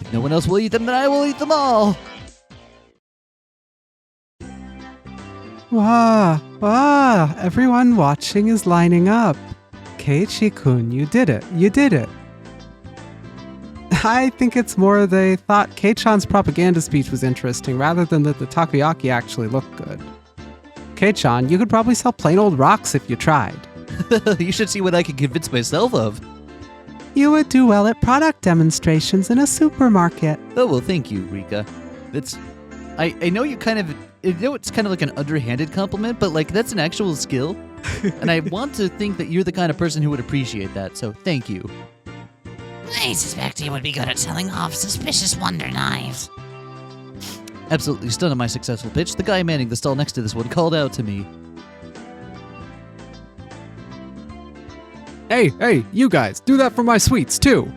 If no one else will eat them, then I will eat them all. Wow, everyone watching is lining up. Keiichi-kun, you did it. I think it's more they thought Kei-chan's propaganda speech was interesting rather than that the takoyaki actually looked good. Kei-chan, you could probably sell plain old rocks if you tried. You should see what I can convince myself of. You would do well at product demonstrations in a supermarket. Oh, well, thank you, Rika. I know it's kind of like an underhanded compliment, but that's an actual skill. And I want to think that you're the kind of person who would appreciate that, so thank you. I suspect he would be good at selling off suspicious wonder knives. Absolutely stunned at my successful pitch, the guy manning the stall next to this one called out to me. Hey, you guys, do that for my sweets, too.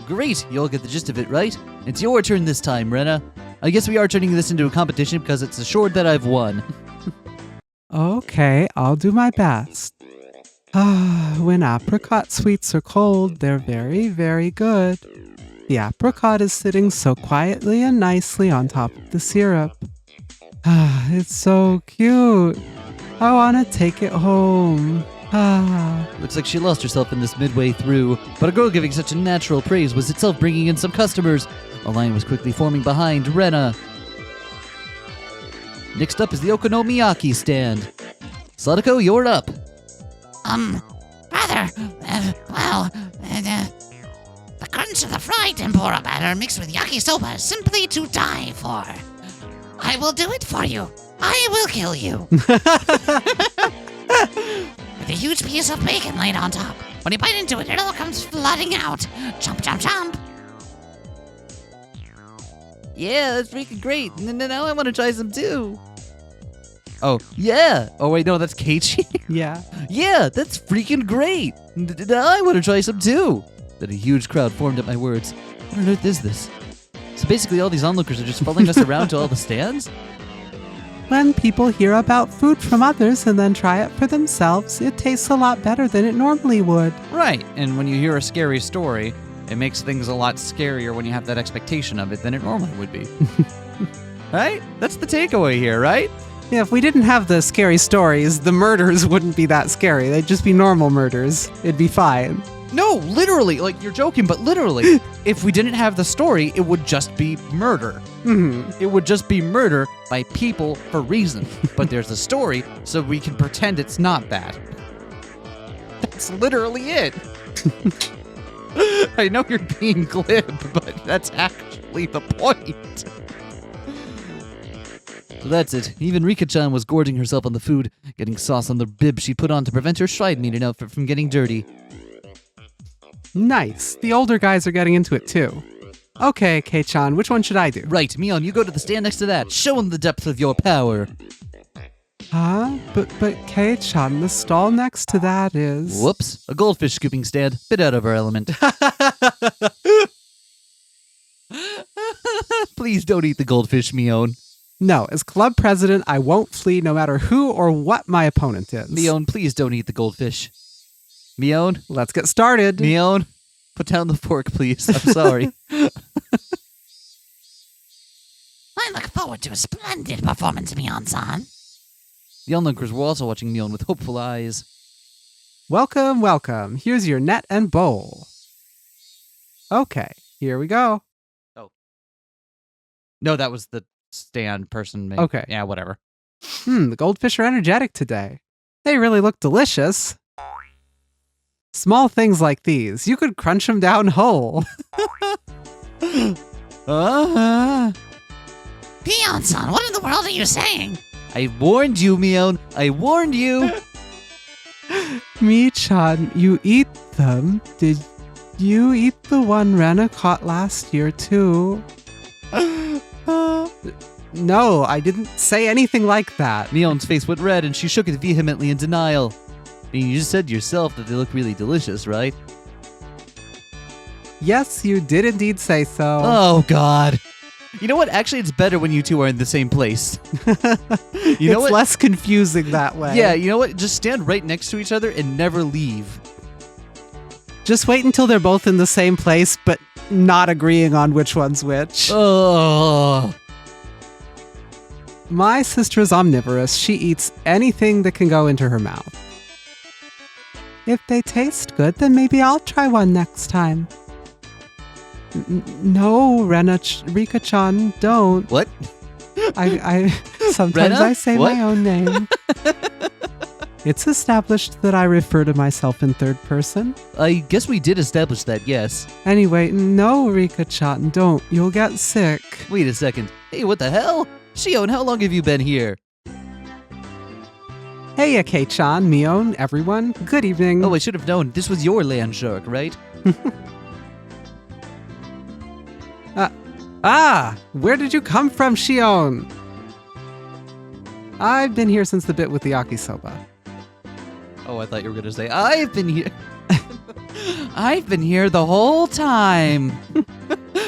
Great, you all get the gist of it, right? It's your turn this time, Rena. I guess we are turning this into a competition because it's assured that I've won. Okay, I'll do my best. When apricot sweets are cold, they're very, very good. The apricot is sitting so quietly and nicely on top of the syrup. It's so cute. I want to take it home. Looks like she lost herself in this midway through, but a girl giving such a natural praise was itself bringing in some customers. A line was quickly forming behind Rena. Next up is the okonomiyaki stand. Sadako, you're up. The crunch of the fried tempura batter mixed with yakisoba is simply to die for. I will do it for you. I will kill you. With a huge piece of bacon laid on top. When you bite into it, it all comes flooding out. Chomp, chomp, chomp. Yeah, that's freaking great. Now I want to try some too. Oh, yeah. Oh, wait, no, that's Keiichi? Yeah. Yeah, that's freaking great. Now I want to try some too. Then a huge crowd formed at my words. What on earth is this? So basically all these onlookers are just following us around to all the stands? When people hear about food from others and then try it for themselves, it tastes a lot better than it normally would. Right, and when you hear a scary story, it makes things a lot scarier when you have that expectation of it than it normally would be. Right? That's the takeaway here, right? Yeah, if we didn't have the scary stories, the murders wouldn't be that scary. They'd just be normal murders. It'd be fine. No, literally. Like, you're joking, but literally. If we didn't have the story, it would just be murder. Mm-hmm. It would just be murder by people for reason. But there's a story, so we can pretend it's not that. That's literally it. I know you're being glib, but that's actually the point. So that's it. Even Rika-chan was gorging herself on the food, getting sauce on the bib she put on to prevent her shrine meeting outfit from getting dirty. Nice. The older guys are getting into it too. Okay, Kei-chan, which one should I do? Right, Mion, you go to the stand next to that. Show him the depth of your power. Huh? But Kei-chan, the stall next to that is... Whoops. A goldfish scooping stand. Bit out of our element. Please don't eat the goldfish, Mion. No, as club president, I won't flee no matter who or what my opponent is. Mion, please don't eat the goldfish. Mion? Let's get started. Mion, put down the fork, please. I'm sorry. I look forward to a splendid performance, Mion-san. The onlookers were also watching Mion with hopeful eyes. Welcome, welcome. Here's your net and bowl. Okay, here we go. Oh. No, that was the stand person. Okay. Yeah, whatever. The goldfish are energetic today. They really look delicious. Small things like these, you could crunch them down whole. Mion-san, what in the world are you saying? I warned you, Mion. I warned you. Mi-chan, you eat them. Did you eat the one Rena caught last year, too? No, I didn't say anything like that. Mion's face went red and she shook it vehemently in denial. I mean, you just said yourself that they look really delicious, right? Yes, you did indeed say so. Oh, God. You know what? Actually, it's better when you two are in the same place. You know it's what? Less confusing that way. Yeah, you know what? Just stand right next to each other and never leave. Just wait until they're both in the same place, but not agreeing on which one's which. Oh. My sister is omnivorous. She eats anything that can go into her mouth. If they taste good, then maybe I'll try one next time. No, Rika-chan, don't. What? I sometimes Rena? I say What? my own name. It's established that I refer to myself in third person. I guess we did establish that, yes. Anyway, no, Rika-chan, don't. You'll get sick. Wait a second. Hey, what the hell? Shion, how long have you been here? Hey, Kei-chan, Mion, everyone. Good evening. Oh, I should have known. This was your land shark, right? Where did you come from, Shion? I've been here since the bit with the yakisoba. Oh, I thought you were going to say, I've been here. I've been here the whole time.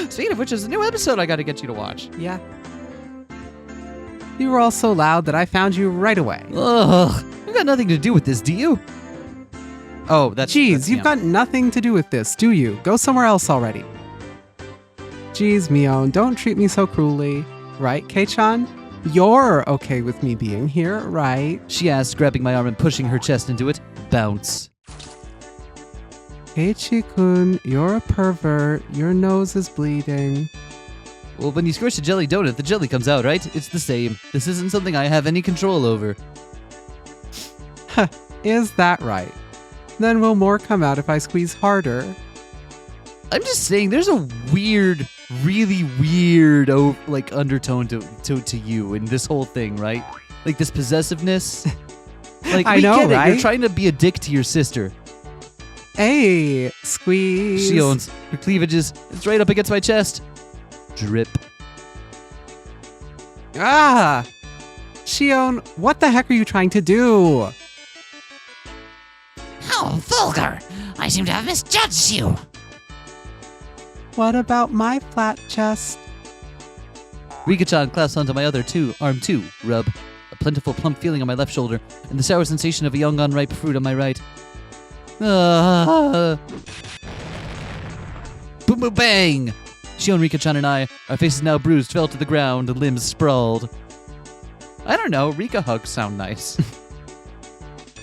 Speaking of which, there's a new episode I got to get you to watch. Yeah. You were all so loud that I found you right away. Ugh. You got nothing to do with this, do you? Oh, that's... Jeez, you've got nothing to do with this, do you? Go somewhere else already. Jeez, Mion, don't treat me so cruelly. Right, Kei-chan? You're okay with me being here, right? She asked, grabbing my arm and pushing her chest into it. Bounce. Keiichi-kun, you're a pervert. Your nose is bleeding. Well, when you squish a jelly donut, the jelly comes out, right? It's the same. This isn't something I have any control over. Is that right? Then will more come out if I squeeze harder? I'm just saying, there's a weird, really weird, undertone to you in this whole thing, right? Like this possessiveness. Like, I we know, get it. right? You're trying to be a dick to your sister. Hey, squeeze. She owns her cleavages. It's right up against my chest. Drip. Ah! Shion, what the heck are you trying to do? How vulgar! I seem to have misjudged you. What about my flat chest? Rika-chan clasps onto my other arm too. Rub. A plentiful plump feeling on my left shoulder, and the sour sensation of a young unripe fruit on my right. Boom, boom, bang! Shion, Rika-chan, and I, our faces now bruised, fell to the ground, limbs sprawled. I don't know. Rika hugs sound nice.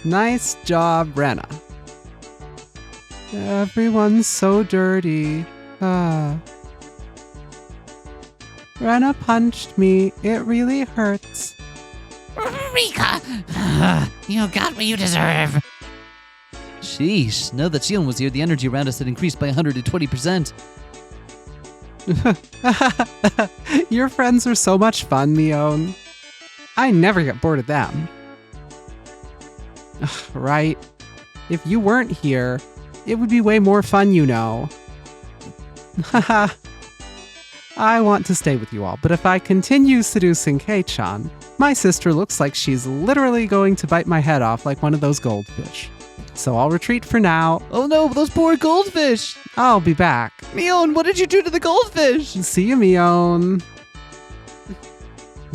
Nice job, Rena. Everyone's so dirty. Rena punched me. It really hurts. Rika, you got what you deserve. Sheesh. Now that Shion was here, the energy around us had increased by 120%. Your friends are so much fun, Mion. I never get bored of them. Right? If you weren't here, it would be way more fun, you know. I want to stay with you all, but if I continue seducing Kei-chan, my sister looks like she's literally going to bite my head off like one of those goldfish. So I'll retreat for now. Oh no, those poor goldfish! I'll be back. Mion, what did you do to the goldfish? See you, Mion.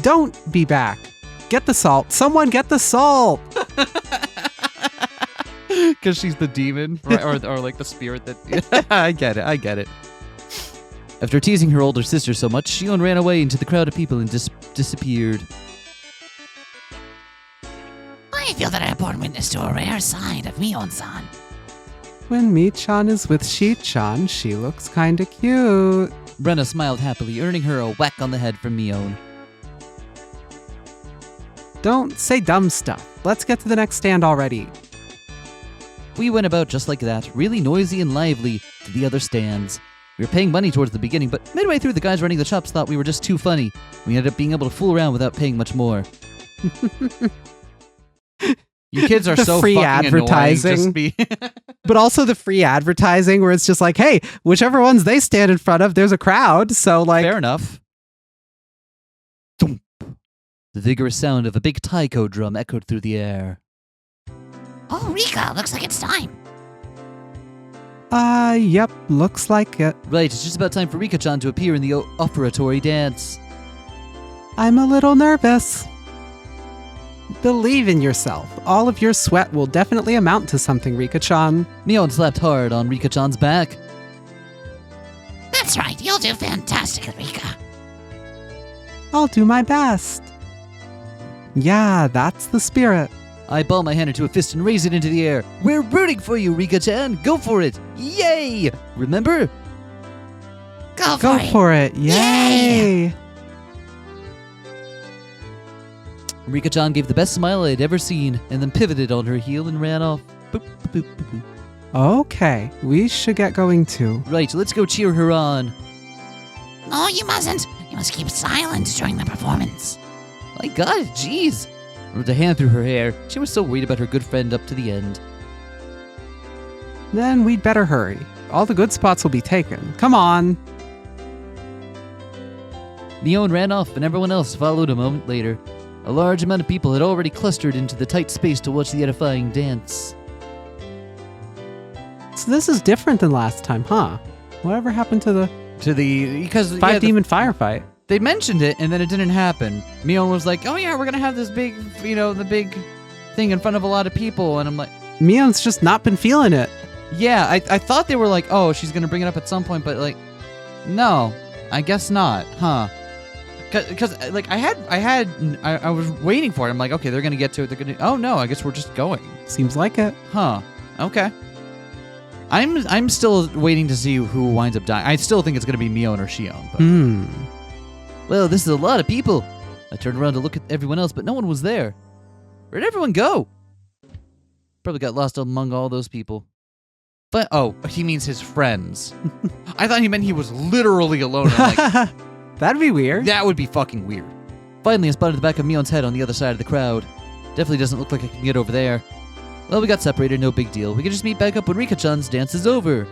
Don't be back. Get the salt. Someone get the salt! Because she's the demon, right? or like the spirit that... I get it. After teasing her older sister so much, Shion ran away into the crowd of people and disappeared. I feel that I have borne witness to a rare side of Mion-san. When Mi-chan is with Shi-chan, she looks kinda cute. Brenna smiled happily, earning her a whack on the head from Mion. Don't say dumb stuff. Let's get to the next stand already. We went about just like that, really noisy and lively, to the other stands. We were paying money towards the beginning, but midway through the guys running the shops thought we were just too funny. We ended up being able to fool around without paying much more. You kids are the so free fucking advertising. But also the free advertising where it's just like, hey, whichever ones they stand in front of, there's a crowd, so like... Fair enough. Thump. The vigorous sound of a big taiko drum echoed through the air. Oh, Rika, looks like it's time. Yep, looks like it. Right, it's just about time for Rika-chan to appear in the offertory dance. I'm a little nervous. Believe in yourself. All of your sweat will definitely amount to something, Rika-chan. Mion slapped hard on Rika-chan's back. That's right, you'll do fantastic, Rika. I'll do my best. Yeah, that's the spirit. I ball my hand into a fist and raise it into the air. We're rooting for you, Rika-chan. Go for it. Yay! Remember? Go for it. Yay! Rika-chan gave the best smile I had ever seen, and then pivoted on her heel and ran off. Boop, boop, boop, boop. Okay, we should get going too. Right, let's go cheer her on. No, you mustn't. You must keep silent during the performance. My God, jeez. Rubbed a hand through her hair. She was so worried about her good friend up to the end. Then we'd better hurry. All the good spots will be taken. Come on. Mion ran off, and everyone else followed a moment later. A large amount of people had already clustered into the tight space to watch the edifying dance. So this is different than last time, huh? Whatever happened to the because demon firefight? They mentioned it, and then it didn't happen. Mion was like, oh yeah, we're gonna have this big, the big thing in front of a lot of people, and I'm like... Mion's just not been feeling it. Yeah, I thought they were like, oh, she's gonna bring it up at some point, but like, no, I guess not, huh? Because like I was waiting for it. I'm like, okay, they're gonna get to it. Oh no, I guess we're just going. Seems like it. Huh. Okay. I'm still waiting to see who winds up dying. I still think it's gonna be Mion or Shion. But... Well, this is a lot of people. I turned around to look at everyone else, but no one was there. Where'd everyone go? Probably got lost among all those people. But, oh, he means his friends. I thought he meant he was literally alone. I'm like, that'd be weird. That would be fucking weird. Finally, I spotted the back of Mion's head on the other side of the crowd. Definitely doesn't look like I can get over there. Well, we got separated, no big deal. We can just meet back up when Rika-chan's dance is over.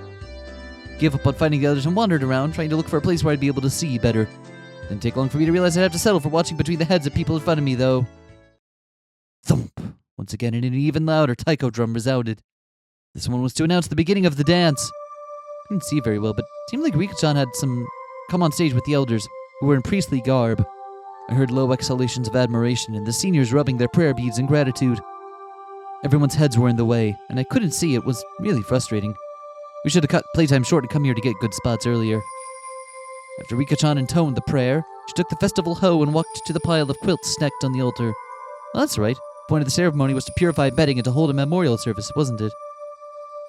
Gave up on finding the others and wandered around, trying to look for a place where I'd be able to see better. Didn't take long for me to realize I'd have to settle for watching between the heads of people in front of me, though. Thump! Once again, and an even louder taiko drum resounded. This one was to announce the beginning of the dance. Couldn't see very well, but it seemed like Rika-chan had come on stage with the elders, who were in priestly garb. I heard low exhalations of admiration, and the seniors rubbing their prayer beads in gratitude. Everyone's heads were in the way, and I couldn't see. It was really frustrating. We should have cut playtime short and come here to get good spots earlier. After Rika-chan intoned the prayer, She took the festival hoe and walked to the pile of quilts stacked on the altar. Well, that's right. The point of the ceremony was to purify bedding and to hold a memorial service, wasn't it?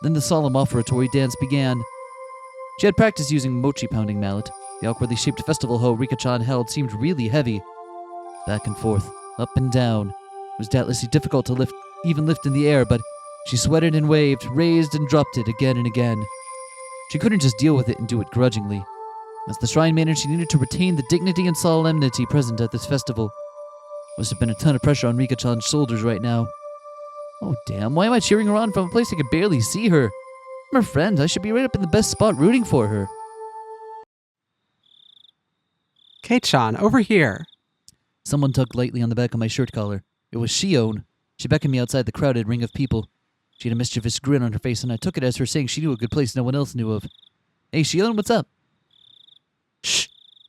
Then the solemn offertory dance began. She had practiced using mochi pounding mallet. The awkwardly shaped festival hoe Rika-chan held seemed really heavy. Back and forth, up and down. It was doubtlessly difficult to lift in the air, but she sweated and waved, raised and dropped it again and again. She couldn't just deal with it and do it grudgingly. As the shrine manager, she needed to retain the dignity and solemnity present at this festival. Must have been a ton of pressure on Rika-chan's shoulders right now. Oh damn, why am I cheering her on from a place I could barely see her? I'm her friend, I should be right up in the best spot rooting for her. Keiichi, over here. Someone tugged lightly on the back of my shirt collar. It was Shion. She beckoned me outside the crowded ring of people. She had a mischievous grin on her face, and I took it as her saying she knew a good place no one else knew of. Hey, Shion, what's up? Shh.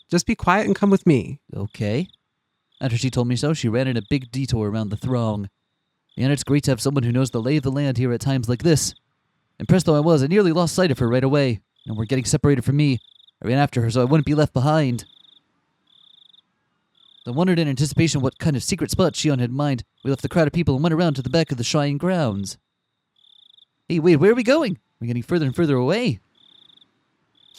Just be quiet and come with me. Okay. After she told me so, she ran in a big detour around the throng. And it's great to have someone who knows the lay of the land here at times like this. Impressed though I was, I nearly lost sight of her right away. And we're getting separated from me. I ran after her so I wouldn't be left behind. I wondered in anticipation what kind of secret spot Shion had in mind. We left the crowd of people and went around to the back of the shrine grounds. Hey, wait, where are we going? We're getting further and further away.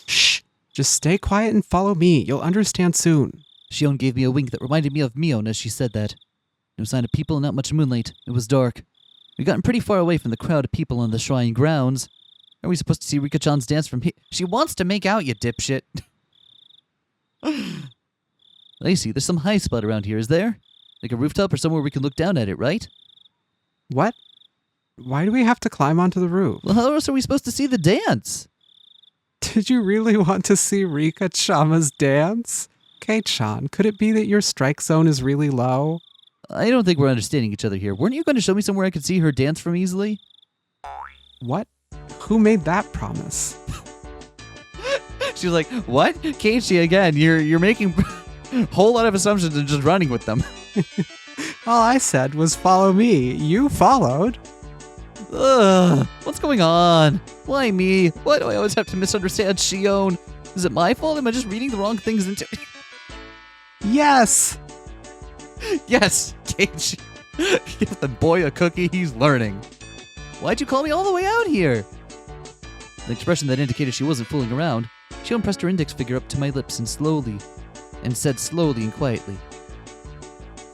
Shh. Just stay quiet and follow me. You'll understand soon. Shion gave me a wink that reminded me of Mion as she said that. No sign of people, not much moonlight. It was dark. We'd gotten pretty far away from the crowd of people on the shrine grounds. Are we supposed to see Rika-chan's dance from here? She wants to make out, you dipshit. Lacey, there's some high spot around here, is there? Like a rooftop or somewhere we can look down at it, right? What? Why do we have to climb onto the roof? Well, how else are we supposed to see the dance? Did you really want to see Rika-chama's dance? Keiichi, could it be that your strike zone is really low? I don't think we're understanding each other here. Weren't you going to show me somewhere I could see her dance from easily? What? Who made that promise? She was like, what? Keiichi, again, you're making a whole lot of assumptions and just running with them. All I said was follow me. You followed. Ugh, what's going on? Why me? Why do I always have to misunderstand Shion? Is it my fault? Am I just reading the wrong things into... Yes! Yes, Keiichi. Give the boy a cookie, he's learning. Why'd you call me all the way out here? The expression that indicated she wasn't fooling around, Shion pressed her index finger up to my lips and said slowly and quietly.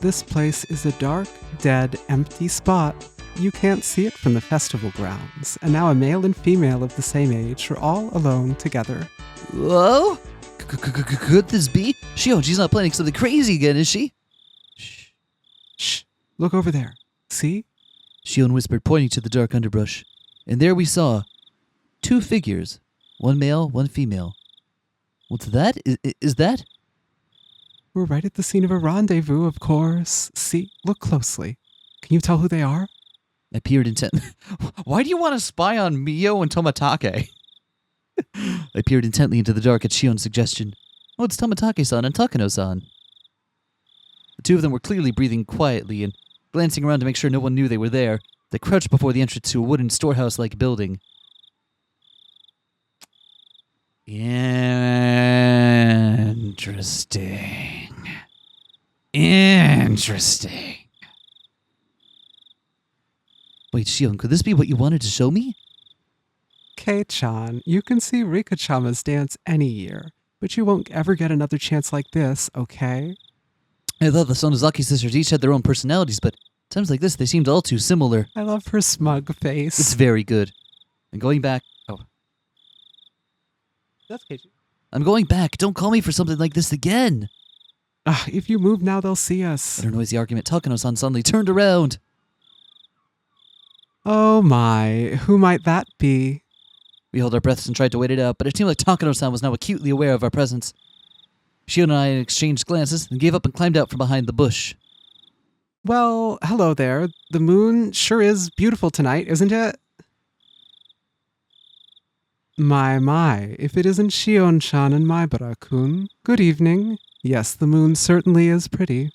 This place is a dark, dead, empty spot. You can't see it from the festival grounds, and now a male and female of the same age are all alone together. Whoa? Could this be? Shion, she's not planning something crazy again, is she? Shh. Shh. Look over there. See? Shion whispered, pointing to the dark underbrush. And there we saw 2 figures. One male, one female. What's that? Is that? We're right at the scene of a rendezvous, of course. See? Look closely. Can you tell who they are? I peered intently. Why do you want to spy on Miyo and Tomatake? I peered intently into the dark at Shion's suggestion. Oh, it's Tomatake-san and Takano-san. The two of them were clearly breathing quietly and glancing around to make sure no one knew they were there. They crouched before the entrance to a wooden storehouse-like building. Interesting. Wait, Shion, could this be what you wanted to show me? Kei-chan, you can see Rika-chama's dance any year, but you won't ever get another chance like this, okay? I thought the Sonozaki sisters each had their own personalities, but times like this, they seemed all too similar. I love her smug face. It's very good. And going back... Oh. That's Keiichi. I'm going back. Don't call me for something like this again. If you move now, they'll see us. At our noisy argument, Takano-san suddenly turned around. Oh my, who might that be? We held our breaths and tried to wait it out, but it seemed like Takano-san was now acutely aware of our presence. Shion and I exchanged glances and gave up and climbed out from behind the bush. Well, hello there. The moon sure is beautiful tonight, isn't it? My, if it isn't Shion-chan and Maebara-kun. Good evening. Yes, the moon certainly is pretty.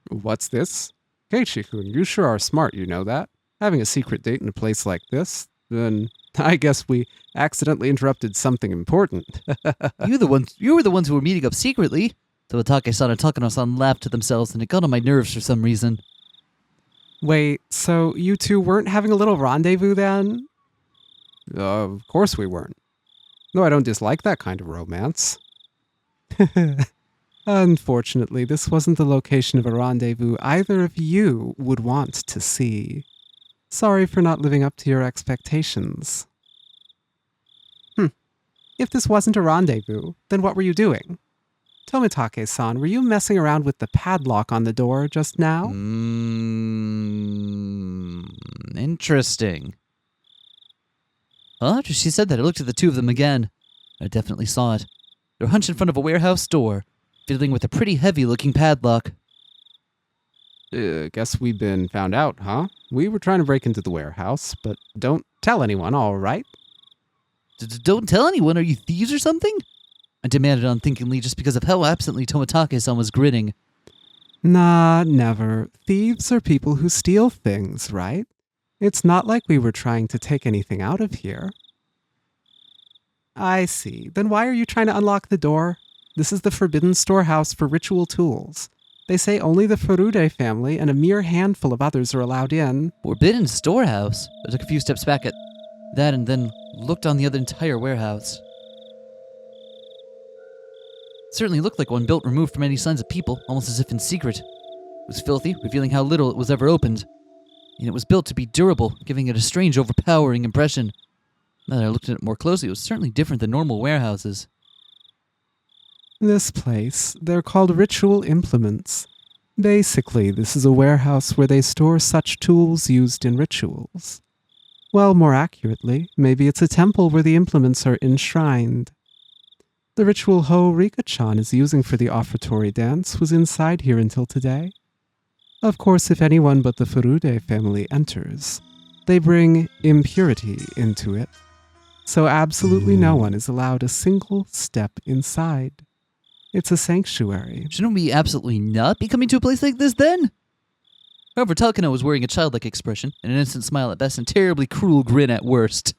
What's this? Keiichi-kun, you sure are smart, you know that. Having a secret date in a place like this. Then I guess we accidentally interrupted something important. You were the ones who were meeting up secretly. Towatake-san and Takano-san laughed to themselves, and it got on my nerves for some reason. Wait, so you two weren't having a little rendezvous then? Of course we weren't. No, I don't dislike that kind of romance. Unfortunately, this wasn't the location of a rendezvous either of you would want to see. Sorry for not living up to your expectations. If this wasn't a rendezvous, then what were you doing? Tomitake-san, were you messing around with the padlock on the door just now? Interesting. After she said that, I looked at the two of them again. I definitely saw it. They were hunched in front of a warehouse door, fiddling with a pretty heavy-looking padlock. Guess we've been found out, huh? We were trying to break into the warehouse, but don't tell anyone, all right? Don't tell anyone? Are you thieves or something? I demanded unthinkingly just because of how absently Tomitake-san was grinning. Nah, never. Thieves are people who steal things, right? It's not like we were trying to take anything out of here. I see. Then why are you trying to unlock the door? This is the forbidden storehouse for ritual tools. They say only the Furude family and a mere handful of others are allowed in. Forbidden storehouse? I took a few steps back at that and then looked on the other entire warehouse. It certainly looked like one built removed from any signs of people, almost as if in secret. It was filthy, revealing how little it was ever opened. And it was built to be durable, giving it a strange, overpowering impression. Now that I looked at it more closely, it was certainly different than normal warehouses. This place, they're called ritual implements. Basically, this is a warehouse where they store such tools used in rituals. Well, more accurately, maybe it's a temple where the implements are enshrined. The ritual Ho Rika-chan is using for the offertory dance was inside here until today. Of course, if anyone but the Furude family enters, they bring impurity into it. So absolutely no one is allowed a single step inside. It's a sanctuary. Shouldn't we absolutely not be coming to a place like this then? However, Takano was wearing a childlike expression, an innocent smile at best, and terribly cruel grin at worst.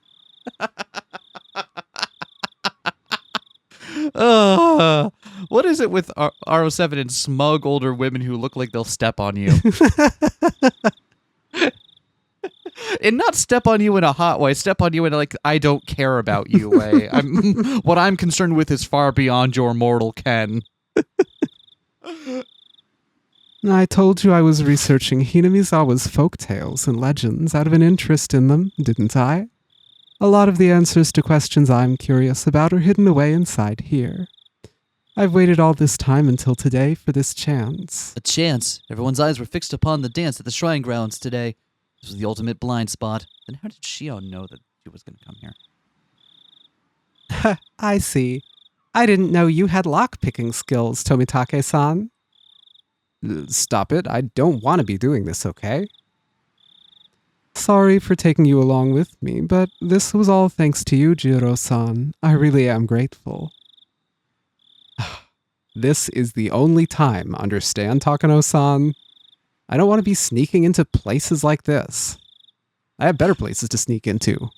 What is it with R07 and smug older women who look like they'll step on you? And not step on you in a hot way, step on you in like, I don't care about you way. What I'm concerned with is far beyond your mortal ken. I told you I was researching Hinamizawa's folktales and legends out of an interest in them, didn't I? A lot of the answers to questions I'm curious about are hidden away inside here. I've waited all this time until today for this chance. A chance? Everyone's eyes were fixed upon the dance at the shrine grounds today. This was the ultimate blind spot. Then how did Shio know that she was going to come here? I see. I didn't know you had lock-picking skills, Tomitake-san. Stop it. I don't want to be doing this, okay? Sorry for taking you along with me, but this was all thanks to you, Jiro-san. I really am grateful. This is the only time, understand, Takano-san? I don't want to be sneaking into places like this. I have better places to sneak into.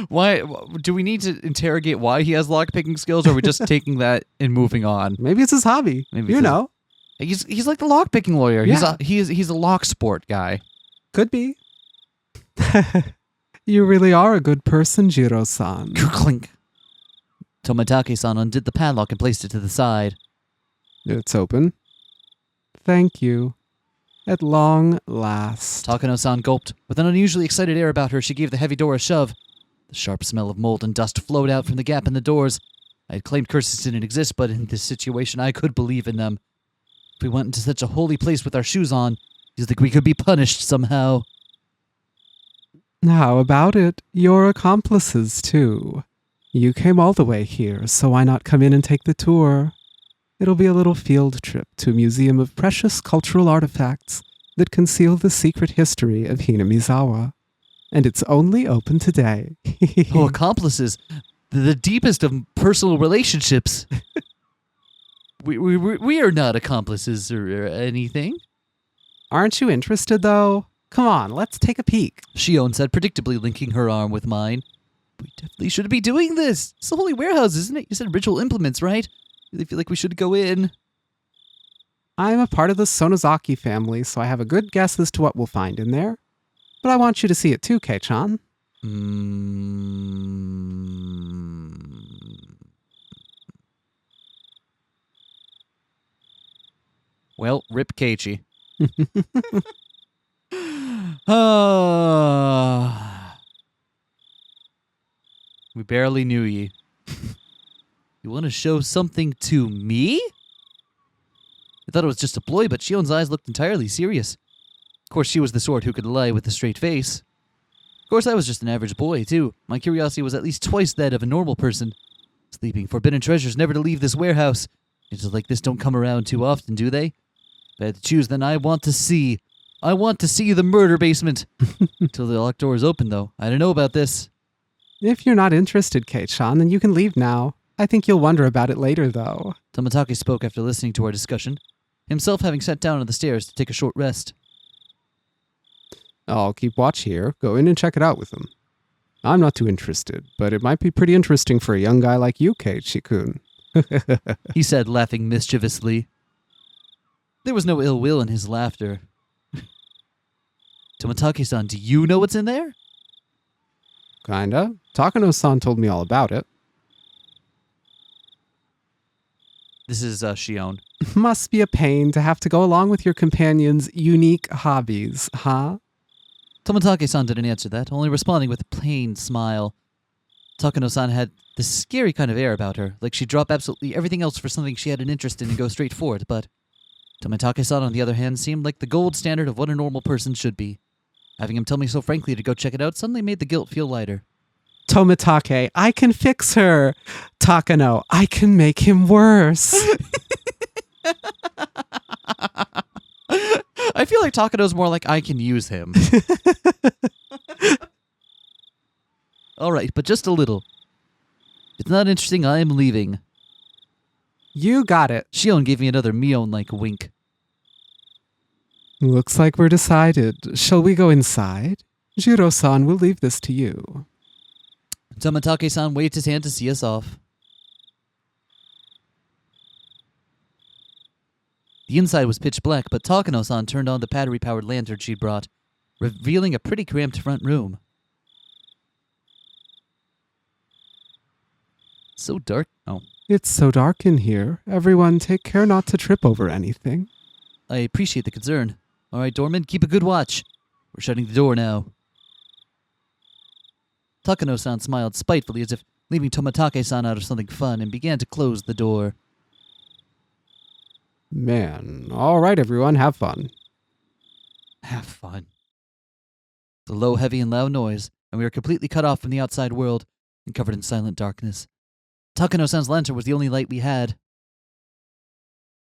Why do we need to interrogate why he has lockpicking skills, or are we just taking that and moving on? Maybe it's his hobby. Maybe you know. He's like the lockpicking lawyer. Yeah. He's a lock sport guy. Could be. You really are a good person, Jiro-san. Clink. Tomitake-san undid the padlock and placed it to the side. It's open. Thank you. At long last. Takano-san gulped. With an unusually excited air about her, she gave the heavy door a shove. The sharp smell of mold and dust flowed out from the gap in the doors. I had claimed curses didn't exist, but in this situation I could believe in them. If we went into such a holy place with our shoes on, feels like we could be punished somehow. How about it? Your accomplices, too. You came all the way here, so why not come in and take the tour? It'll be a little field trip to a museum of precious cultural artifacts that conceal the secret history of Hinamizawa. And it's only open today. Oh, accomplices. The deepest of personal relationships. We are not accomplices or anything. Aren't you interested, though? Come on, let's take a peek. Shion said, predictably linking her arm with mine. We definitely shouldn't be doing this. It's the holy warehouse, isn't it? You said ritual implements, right? I really feel like we should go in. I'm a part of the Sonozaki family, so I have a good guess as to what we'll find in there. But I want you to see it too, Kei-chan. Well, rip Keiichi. We barely knew ye. You want to show something to me? I thought it was just a ploy, but Shion's eyes looked entirely serious. Of course, she was the sort who could lie with a straight face. Of course, I was just an average boy, too. My curiosity was at least twice that of a normal person. Sleeping forbidden treasures never to leave this warehouse. Things like this don't come around too often, do they? If I had to choose, then I want to see. I want to see the murder basement. Until the locked door is open, though. I don't know about this. If you're not interested, Kei-chan, then you can leave now. I think you'll wonder about it later, though. Tomitake spoke after listening to our discussion, himself having sat down on the stairs to take a short rest. I'll keep watch here. Go in and check it out with him. I'm not too interested, but it might be pretty interesting for a young guy like you, Keiichi-kun. He said, laughing mischievously. There was no ill will in his laughter. Tomitake-san, do you know what's in there? Kinda. Takano-san told me all about it. This is Shion. Must be a pain to have to go along with your companion's unique hobbies, huh? Tomitake-san didn't answer that, only responding with a plain smile. Takano-san had this scary kind of air about her, like she'd drop absolutely everything else for something she had an interest in and go straight for it, but Tomitake-san, on the other hand, seemed like the gold standard of what a normal person should be. Having him tell me so frankly to go check it out suddenly made the guilt feel lighter. Tomitake, I can fix her. Takano, I can make him worse. I feel like Takano's more like I can use him. All right, but just a little. It's not interesting. I am leaving. You got it. Shion gave me another Mion-like wink. Looks like we're decided. Shall we go inside? Jiro-san will leave this to you. Tomitake-san waved his hand to see us off. The inside was pitch black, but Takano-san turned on the battery-powered lantern she'd brought, revealing a pretty cramped front room. So dark. Oh. It's so dark in here. Everyone take care not to trip over anything. I appreciate the concern. All right, doorman, keep a good watch. We're shutting the door now. Takano-san smiled spitefully as if leaving Tomitake-san out of something fun and began to close the door. Man, all right, everyone, have fun. Have fun. The low, heavy, and loud noise, and we were completely cut off from the outside world and covered in silent darkness. Takano-san's lantern was the only light we had.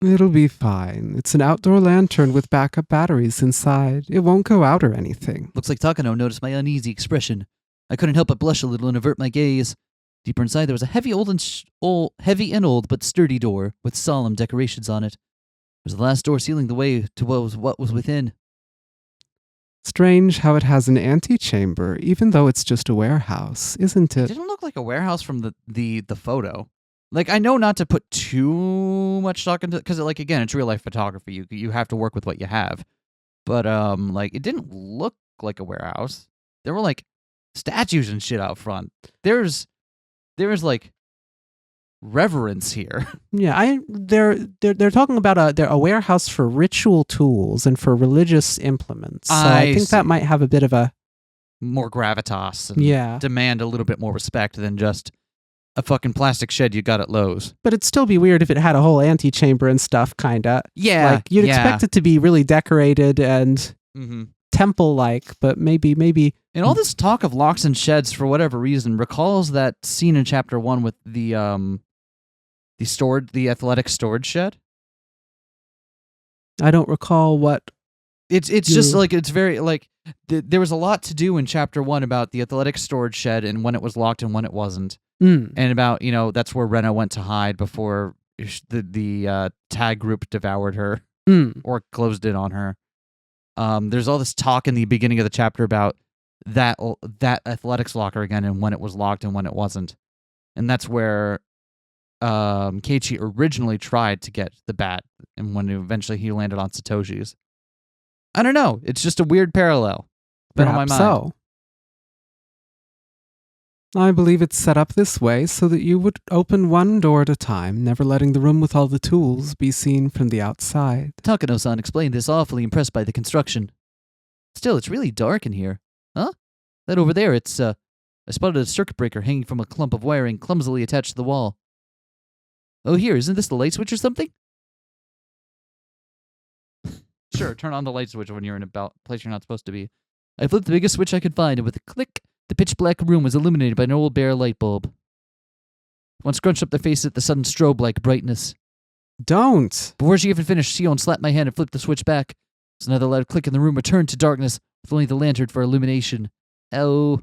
It'll be fine. It's an outdoor lantern with backup batteries inside. It won't go out or anything. Looks like Takano noticed my uneasy expression. I couldn't help but blush a little and avert my gaze. Deeper inside, there was a heavy and old but sturdy door with solemn decorations on it. It was the last door sealing the way to what was within. Strange how it has an antechamber, even though it's just a warehouse, isn't it? It didn't look like a warehouse from the photo. Like, I know not to put too much stock into it, because, like, again, it's real-life photography. You have to work with what you have. But, like, it didn't look like a warehouse. There were, like, statues and shit out front. There's like, reverence here. Yeah, they're talking about a warehouse for ritual tools and for religious implements. So I think that might have a bit of a more gravitas and demand a little bit more respect than just a fucking plastic shed you got at Lowe's. But it'd still be weird if it had a whole antechamber and stuff, kinda. Yeah. Like, you'd expect it to be really decorated and temple-like, but maybe... And all this talk of locks and sheds, for whatever reason, recalls that scene in Chapter 1 with the athletic storage shed. I don't recall what... It's just, like, it's very, like... there was a lot to do in Chapter 1 about the athletic storage shed and when it was locked and when it wasn't. And about, that's where Rena went to hide before the tag group devoured her or closed in on her. There's all this talk in the beginning of the chapter about that athletics locker again and when it was locked and when it wasn't. And that's where Keiichi originally tried to get the bat, and when eventually he landed on Satoshi's. I don't know. It's just a weird parallel. Been on my mind. So. I believe it's set up this way so that you would open one door at a time, never letting the room with all the tools be seen from the outside. Takano-san explained this, awfully impressed by the construction. Still, it's really dark in here. Huh? That over there, it's, I spotted a circuit breaker hanging from a clump of wiring clumsily attached to the wall. Oh, here, isn't this the light switch or something? Sure, turn on the light switch when you're in a place you're not supposed to be. I flipped the biggest switch I could find, and with a click, the pitch-black room was illuminated by an old bare light bulb. One scrunched up their face at the sudden strobe-like brightness. Don't! Before she even finished, Shion slapped my hand and flipped the switch back. So another loud click and the room returned to darkness, with only the lantern for illumination. Oh.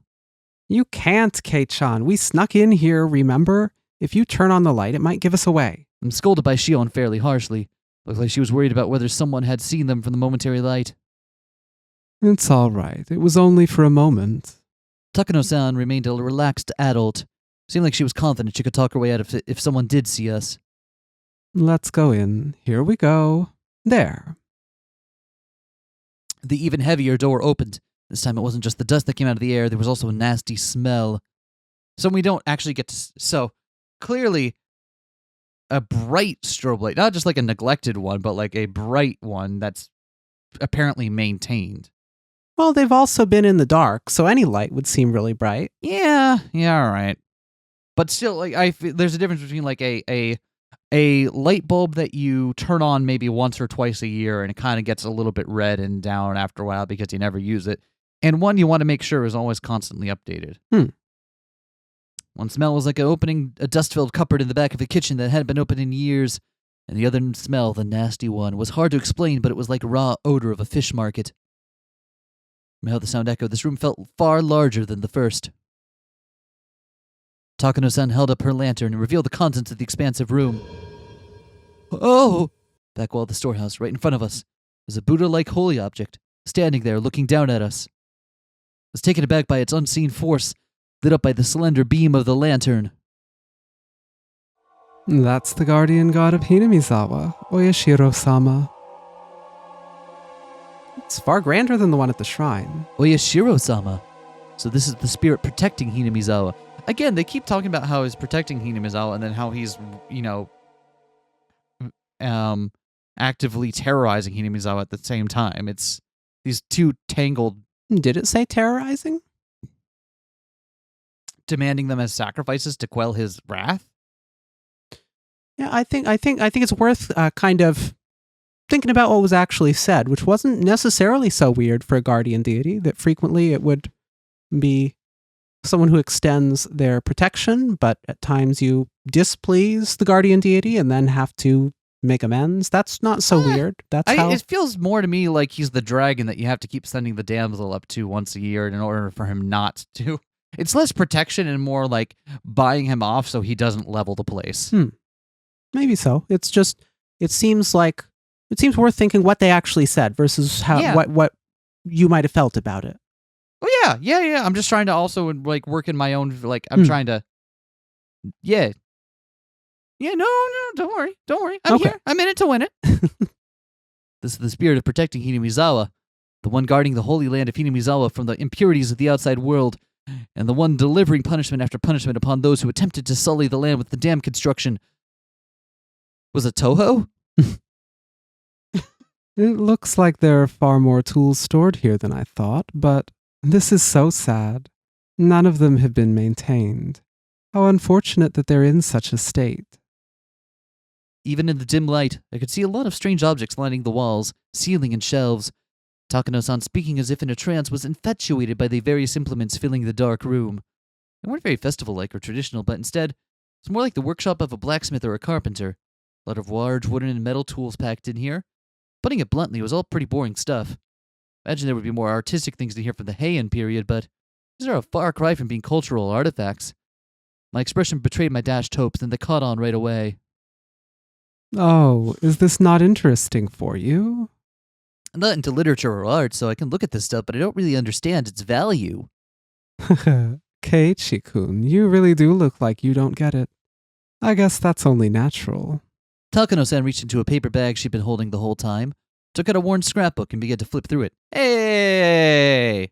You can't, Kei-chan. We snuck in here, remember? If you turn on the light, it might give us away. I'm scolded by Shion fairly harshly. Looked like she was worried about whether someone had seen them from the momentary light. It's all right. It was only for a moment. Takano-san remained a relaxed adult. Seemed like she was confident she could talk her way out of it if someone did see us. Let's go in. Here we go. There. The even heavier door opened. This time it wasn't just the dust that came out of the air, there was also a nasty smell. So we don't actually get to... So, clearly, a bright strobe light. Not just like a neglected one, but like a bright one that's apparently maintained. Well, they've also been in the dark, so any light would seem really bright. Yeah, all right. But still, like there's a difference between like a light bulb that you turn on maybe once or twice a year and it kind of gets a little bit red and down after a while because you never use it, and one you want to make sure is always constantly updated. One smell was like opening a dust-filled cupboard in the back of a kitchen that hadn't been opened in years, and the other smell, the nasty one, was hard to explain, but it was like raw odor of a fish market. From how the sound echoed, this room felt far larger than the first. Takano-san held up her lantern and revealed the contents of the expansive room. Oh! Back wall of the storehouse, right in front of us, was a Buddha-like holy object, standing there looking down at us. I was taken aback by its unseen force, lit up by the slender beam of the lantern. That's the guardian god of Hinamizawa, Oyashiro-sama. It's far grander than the one at the shrine. Oyashiro-sama. So this is the spirit protecting Hinamizawa. Again, they keep talking about how he's protecting Hinamizawa and then how he's, actively terrorizing Hinamizawa at the same time. It's these two tangled... Did it say terrorizing? Demanding them as sacrifices to quell his wrath? Yeah, I think it's worth kind of thinking about what was actually said, which wasn't necessarily so weird for a guardian deity, that frequently it would be someone who extends their protection, but at times you displease the guardian deity and then have to make amends. That's not so weird. It feels more to me like he's the dragon that you have to keep sending the damsel up to once a year in order for him not to. It's less protection and more like buying him off so he doesn't level the place. Maybe so. It's just, it seems worth thinking what they actually said versus what you might have felt about it. Oh yeah. I'm just trying to also like work in my own, like I'm trying to, yeah, no, don't worry. I'm here. I'm in it to win it. This is the spirit of protecting Hinamizawa, the one guarding the holy land of Hinamizawa from the impurities of the outside world, and the one delivering punishment after punishment upon those who attempted to sully the land with the dam construction. Was it Toho? It looks like there are far more tools stored here than I thought, but this is so sad. None of them have been maintained. How unfortunate that they're in such a state. Even in the dim light, I could see a lot of strange objects lining the walls, ceiling, and shelves. Takano-san, speaking as if in a trance, was infatuated by the various implements filling the dark room. They weren't very festival-like or traditional, but instead, it's more like the workshop of a blacksmith or a carpenter. A lot of large wooden and metal tools packed in here. Putting it bluntly, it was all pretty boring stuff. Imagine there would be more artistic things to hear from the Heian period, but these are a far cry from being cultural artifacts. My expression betrayed my dashed hopes, and they caught on right away. Oh, is this not interesting for you? I'm not into literature or art, so I can look at this stuff, but I don't really understand its value. Keiichi-kun, you really do look like you don't get it. I guess that's only natural. Takano-san reached into a paper bag she'd been holding the whole time, took out a worn scrapbook, and began to flip through it. Hey!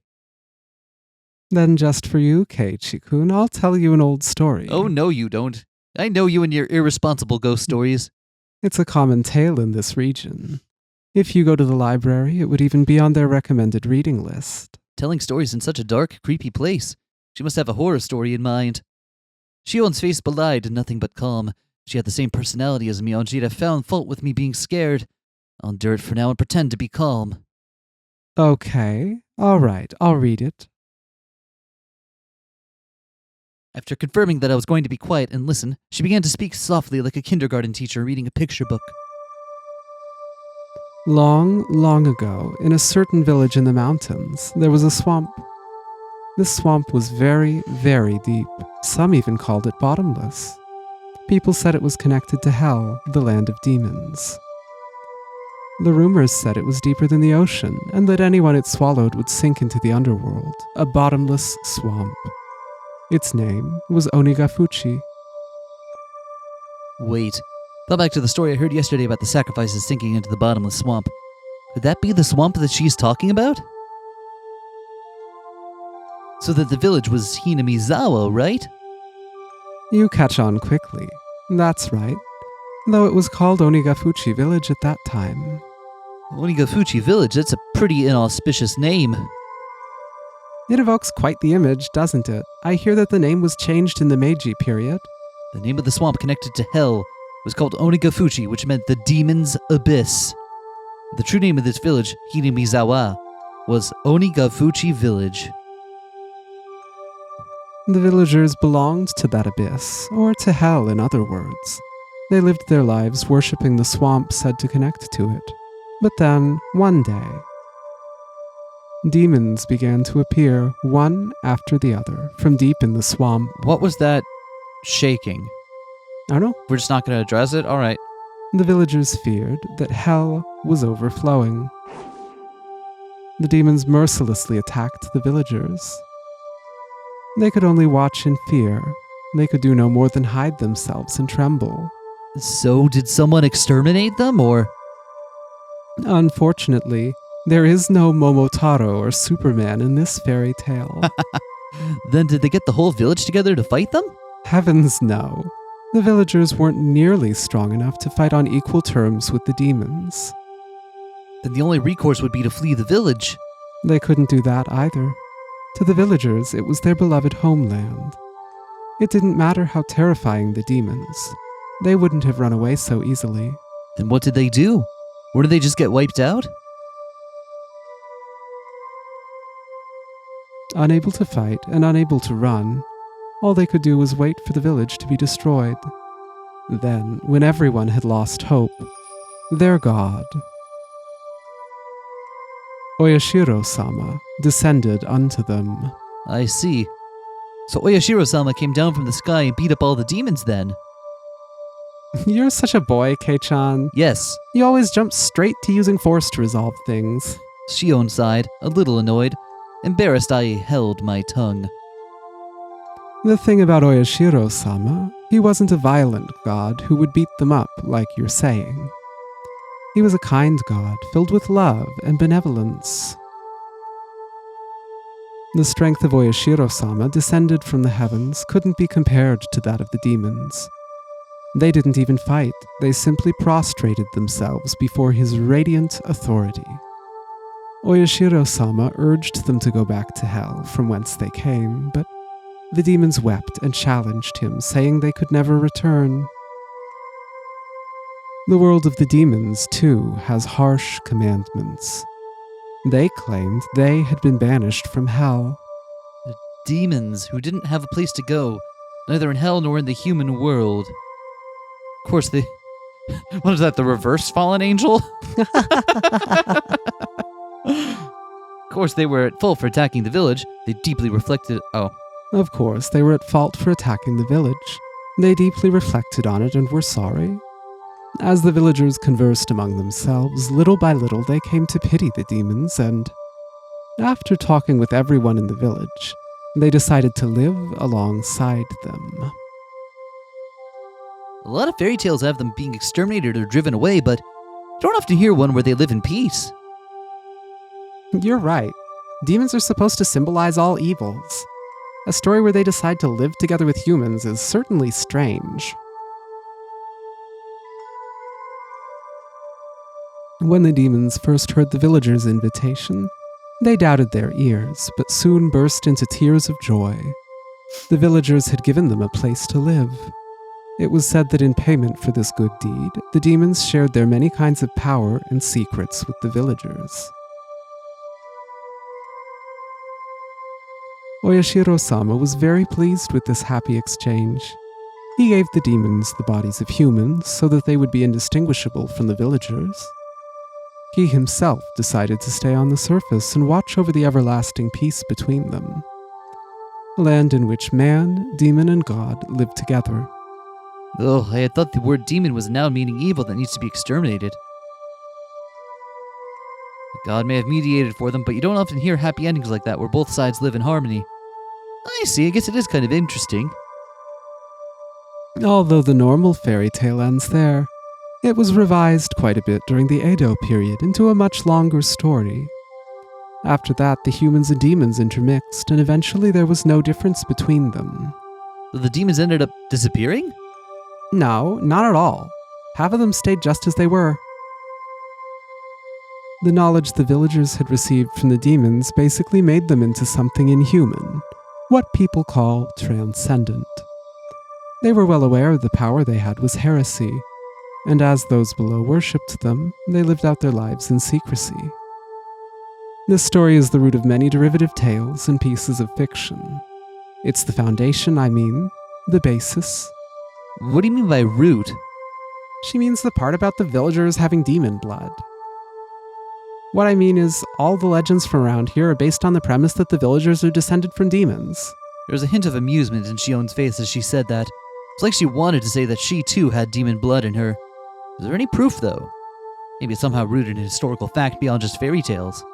Then just for you, Keiichi-kun, I'll tell you an old story. Oh, no, you don't. I know you and your irresponsible ghost stories. It's a common tale in this region. If you go to the library, it would even be on their recommended reading list. Telling stories in such a dark, creepy place. She must have a horror story in mind. Shion's face belied nothing but calm. She had the same personality as Miyo, and she'd have found fault with me being scared. I'll endure it for now and pretend to be calm. Okay, all right, I'll read it. After confirming that I was going to be quiet and listen, she began to speak softly like a kindergarten teacher reading a picture book. Long, long ago, in a certain village in the mountains, there was a swamp. This swamp was very, very deep. Some even called it bottomless. People said it was connected to Hell, the land of demons. The rumors said it was deeper than the ocean, and that anyone it swallowed would sink into the underworld, a bottomless swamp. Its name was Onigafuchi. Wait. Thought back to the story I heard yesterday about the sacrifices sinking into the bottomless swamp. Could that be the swamp that she's talking about? So that the village was Hinamizawa, right? You catch on quickly. That's right. Though it was called Onigafuchi Village at that time. Onigafuchi Village, that's a pretty inauspicious name. It evokes quite the image, doesn't it? I hear that the name was changed in the Meiji period. The name of the swamp connected to Hell was called Onigafuchi, which meant the Demon's Abyss. The true name of this village, Hinamizawa, was Onigafuchi Village. The villagers belonged to that abyss, or to Hell in other words. They lived their lives worshipping the swamp said to connect to it. But then, one day, demons began to appear one after the other from deep in the swamp. What was that shaking? I don't know. We're just not going to address it? All right. The villagers feared that Hell was overflowing. The demons mercilessly attacked the villagers. They could only watch in fear. They could do no more than hide themselves and tremble. So did someone exterminate them, or? Unfortunately, there is no Momotaro or Superman in this fairy tale. Then did they get the whole village together to fight them? Heavens no. The villagers weren't nearly strong enough to fight on equal terms with the demons. Then the only recourse would be to flee the village. They couldn't do that either. To the villagers, it was their beloved homeland. It didn't matter how terrifying the demons. They wouldn't have run away so easily. Then what did they do? Or did they just get wiped out? Unable to fight and unable to run, all they could do was wait for the village to be destroyed. Then, when everyone had lost hope, their god, Oyashiro-sama, descended unto them. I see. So Oyashiro-sama came down from the sky and beat up all the demons then? You're such a boy, Kei-chan. Yes. You always jump straight to using force to resolve things. Shion sighed, a little annoyed. Embarrassed, I held my tongue. The thing about Oyashiro-sama, he wasn't a violent god who would beat them up like you're saying. He was a kind god filled with love and benevolence. The strength of Oyashiro-sama descended from the heavens couldn't be compared to that of the demons. They didn't even fight, they simply prostrated themselves before his radiant authority. Oyashiro-sama urged them to go back to Hell, from whence they came, but the demons wept and challenged him, saying they could never return. The world of the demons, too, has harsh commandments. They claimed they had been banished from Hell. The demons who didn't have a place to go, neither in Hell nor in the human world. Of course, they... What is that, the reverse fallen angel? Of course, they were at fault for attacking the village. They deeply reflected... Oh. Of course, they were at fault for attacking the village. They deeply reflected on it and were sorry. As the villagers conversed among themselves, little by little they came to pity the demons, and after talking with everyone in the village, they decided to live alongside them. A lot of fairy tales have them being exterminated or driven away, but you don't often hear one where they live in peace. You're right. Demons are supposed to symbolize all evils. A story where they decide to live together with humans is certainly strange. When the demons first heard the villagers' invitation, they doubted their ears, but soon burst into tears of joy. The villagers had given them a place to live. It was said that in payment for this good deed, the demons shared their many kinds of power and secrets with the villagers. Oyashiro-sama was very pleased with this happy exchange. He gave the demons the bodies of humans so that they would be indistinguishable from the villagers. He himself decided to stay on the surface and watch over the everlasting peace between them. A land in which man, demon, and god lived together. Oh, I had thought the word demon was now meaning evil that needs to be exterminated. God may have mediated for them, but you don't often hear happy endings like that where both sides live in harmony. I see, I guess it is kind of interesting. Although the normal fairy tale ends there, it was revised quite a bit during the Edo period into a much longer story. After that, the humans and demons intermixed, and eventually there was no difference between them. So the demons ended up disappearing? No, not at all. Half of them stayed just as they were. The knowledge the villagers had received from the demons basically made them into something inhuman, what people call transcendent. They were well aware the power they had was heresy, and as those below worshipped them, they lived out their lives in secrecy. This story is the root of many derivative tales and pieces of fiction. It's the foundation, the basis. What do you mean by root? She means the part about the villagers having demon blood. What I mean is, all the legends from around here are based on the premise that the villagers are descended from demons. There was a hint of amusement in Shion's face as she said that. It's like she wanted to say that she too had demon blood in her. Is there any proof, though? Maybe it's somehow rooted in historical fact beyond just fairy tales.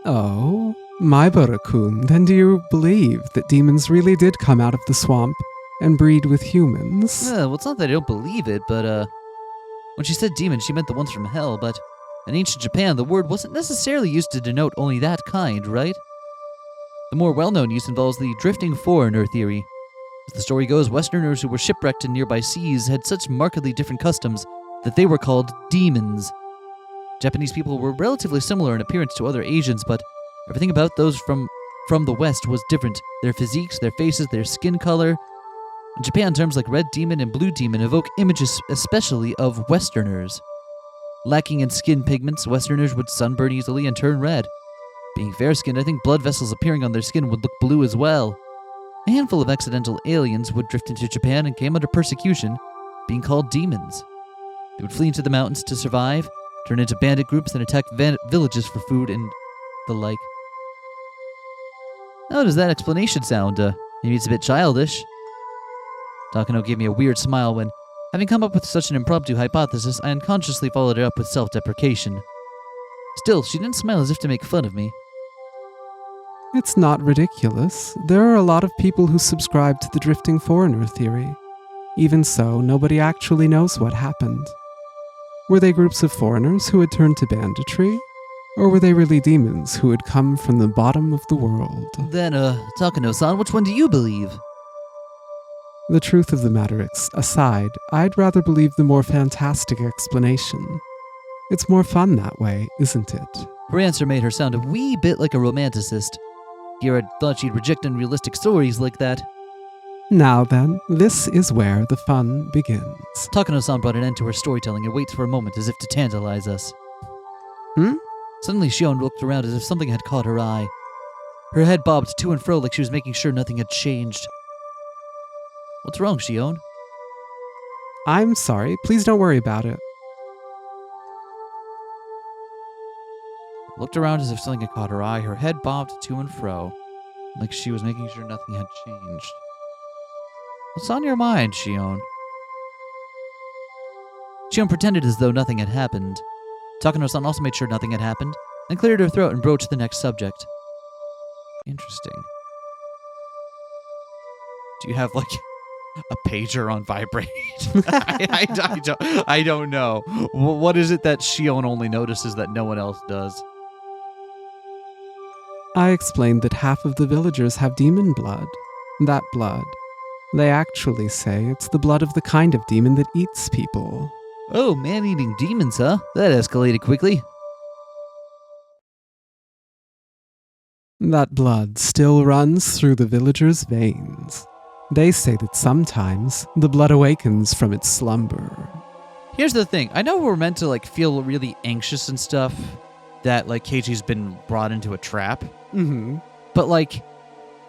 Oh, Maebara-kun, then do you believe that demons really did come out of the swamp and breed with humans? Well, it's not that I don't believe it, but when she said demon, she meant the ones from hell, but in ancient Japan, the word wasn't necessarily used to denote only that kind, right? The more well-known use involves the drifting foreigner theory. As the story goes, Westerners who were shipwrecked in nearby seas had such markedly different customs that they were called demons. Japanese people were relatively similar in appearance to other Asians, but everything about those from the West was different. Their physiques, their faces, their skin color. In Japan, terms like red demon and blue demon evoke images especially of Westerners. Lacking in skin pigments, Westerners would sunburn easily and turn red. Being fair-skinned, I think blood vessels appearing on their skin would look blue as well. A handful of accidental aliens would drift into Japan and came under persecution, being called demons. They would flee into the mountains to survive, turn into bandit groups, and attack villages for food and the like. How does that explanation sound? Maybe it's a bit childish. Takano gave me a weird smile when, having come up with such an impromptu hypothesis, I unconsciously followed it up with self-deprecation. Still, she didn't smile as if to make fun of me. It's not ridiculous. There are a lot of people who subscribe to the drifting foreigner theory. Even so, nobody actually knows what happened. Were they groups of foreigners who had turned to banditry? Or were they really demons who had come from the bottom of the world? Then, Takano-san, which one do you believe? The truth of the matter aside, I'd rather believe the more fantastic explanation. It's more fun that way, isn't it? Her answer made her sound a wee bit like a romanticist. Here I'd thought she'd reject unrealistic stories like that. Now then, this is where the fun begins. Takano-san brought an end to her storytelling and waits for a moment as if to tantalize us. Suddenly Shion looked around as if something had caught her eye. Her head bobbed to and fro like she was making sure nothing had changed. What's wrong, Shion? I'm sorry. Please don't worry about it. Looked around as if something had caught her eye. Her head bobbed to and fro, like she was making sure nothing had changed. What's on your mind, Shion? Shion pretended as though nothing had happened. Takano-san also made sure nothing had happened, then cleared her throat and broached the next subject. Interesting. Do you have, like, a pager on vibrate? I don't know. What is it that Shion only notices that no one else does? I explained that half of the villagers have demon blood. That blood. They actually say it's the blood of the kind of demon that eats people. Oh, man-eating demons, huh? That escalated quickly. That blood still runs through the villagers' veins. They say that sometimes the blood awakens from its slumber. Here's the thing. I know we're meant to, like, feel really anxious and stuff that, like, Keiichi's been brought into a trap. Mm-hmm. But, like,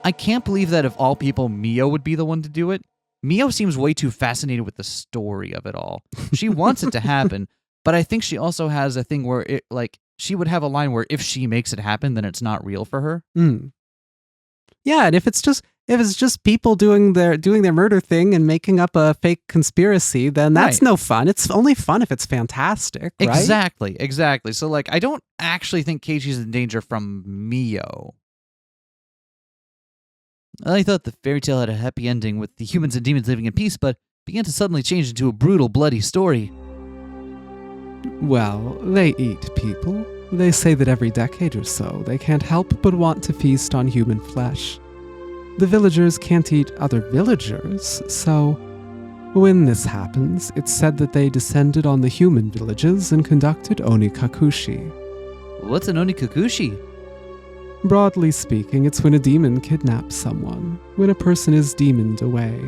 I can't believe that of all people, Miyo would be the one to do it. Miyo seems way too fascinated with the story of it all. She wants it to happen, but I think she also has a thing where it, like, she would have a line where if she makes it happen, then it's not real for her. Mm. Yeah, and if it's just people doing their murder thing and making up a fake conspiracy, then that's no fun. It's only fun if it's fantastic, right? Exactly. So, like, I don't actually think Keiichi's in danger from Miyo. I thought the fairy tale had a happy ending with the humans and demons living in peace, but began to suddenly change into a brutal, bloody story. Well, they eat people. They say that every decade or so, they can't help but want to feast on human flesh. The villagers can't eat other villagers, so when this happens, it's said that they descended on the human villages and conducted onikakushi. What's an onikakushi? Broadly speaking, it's when a demon kidnaps someone, when a person is demoned away.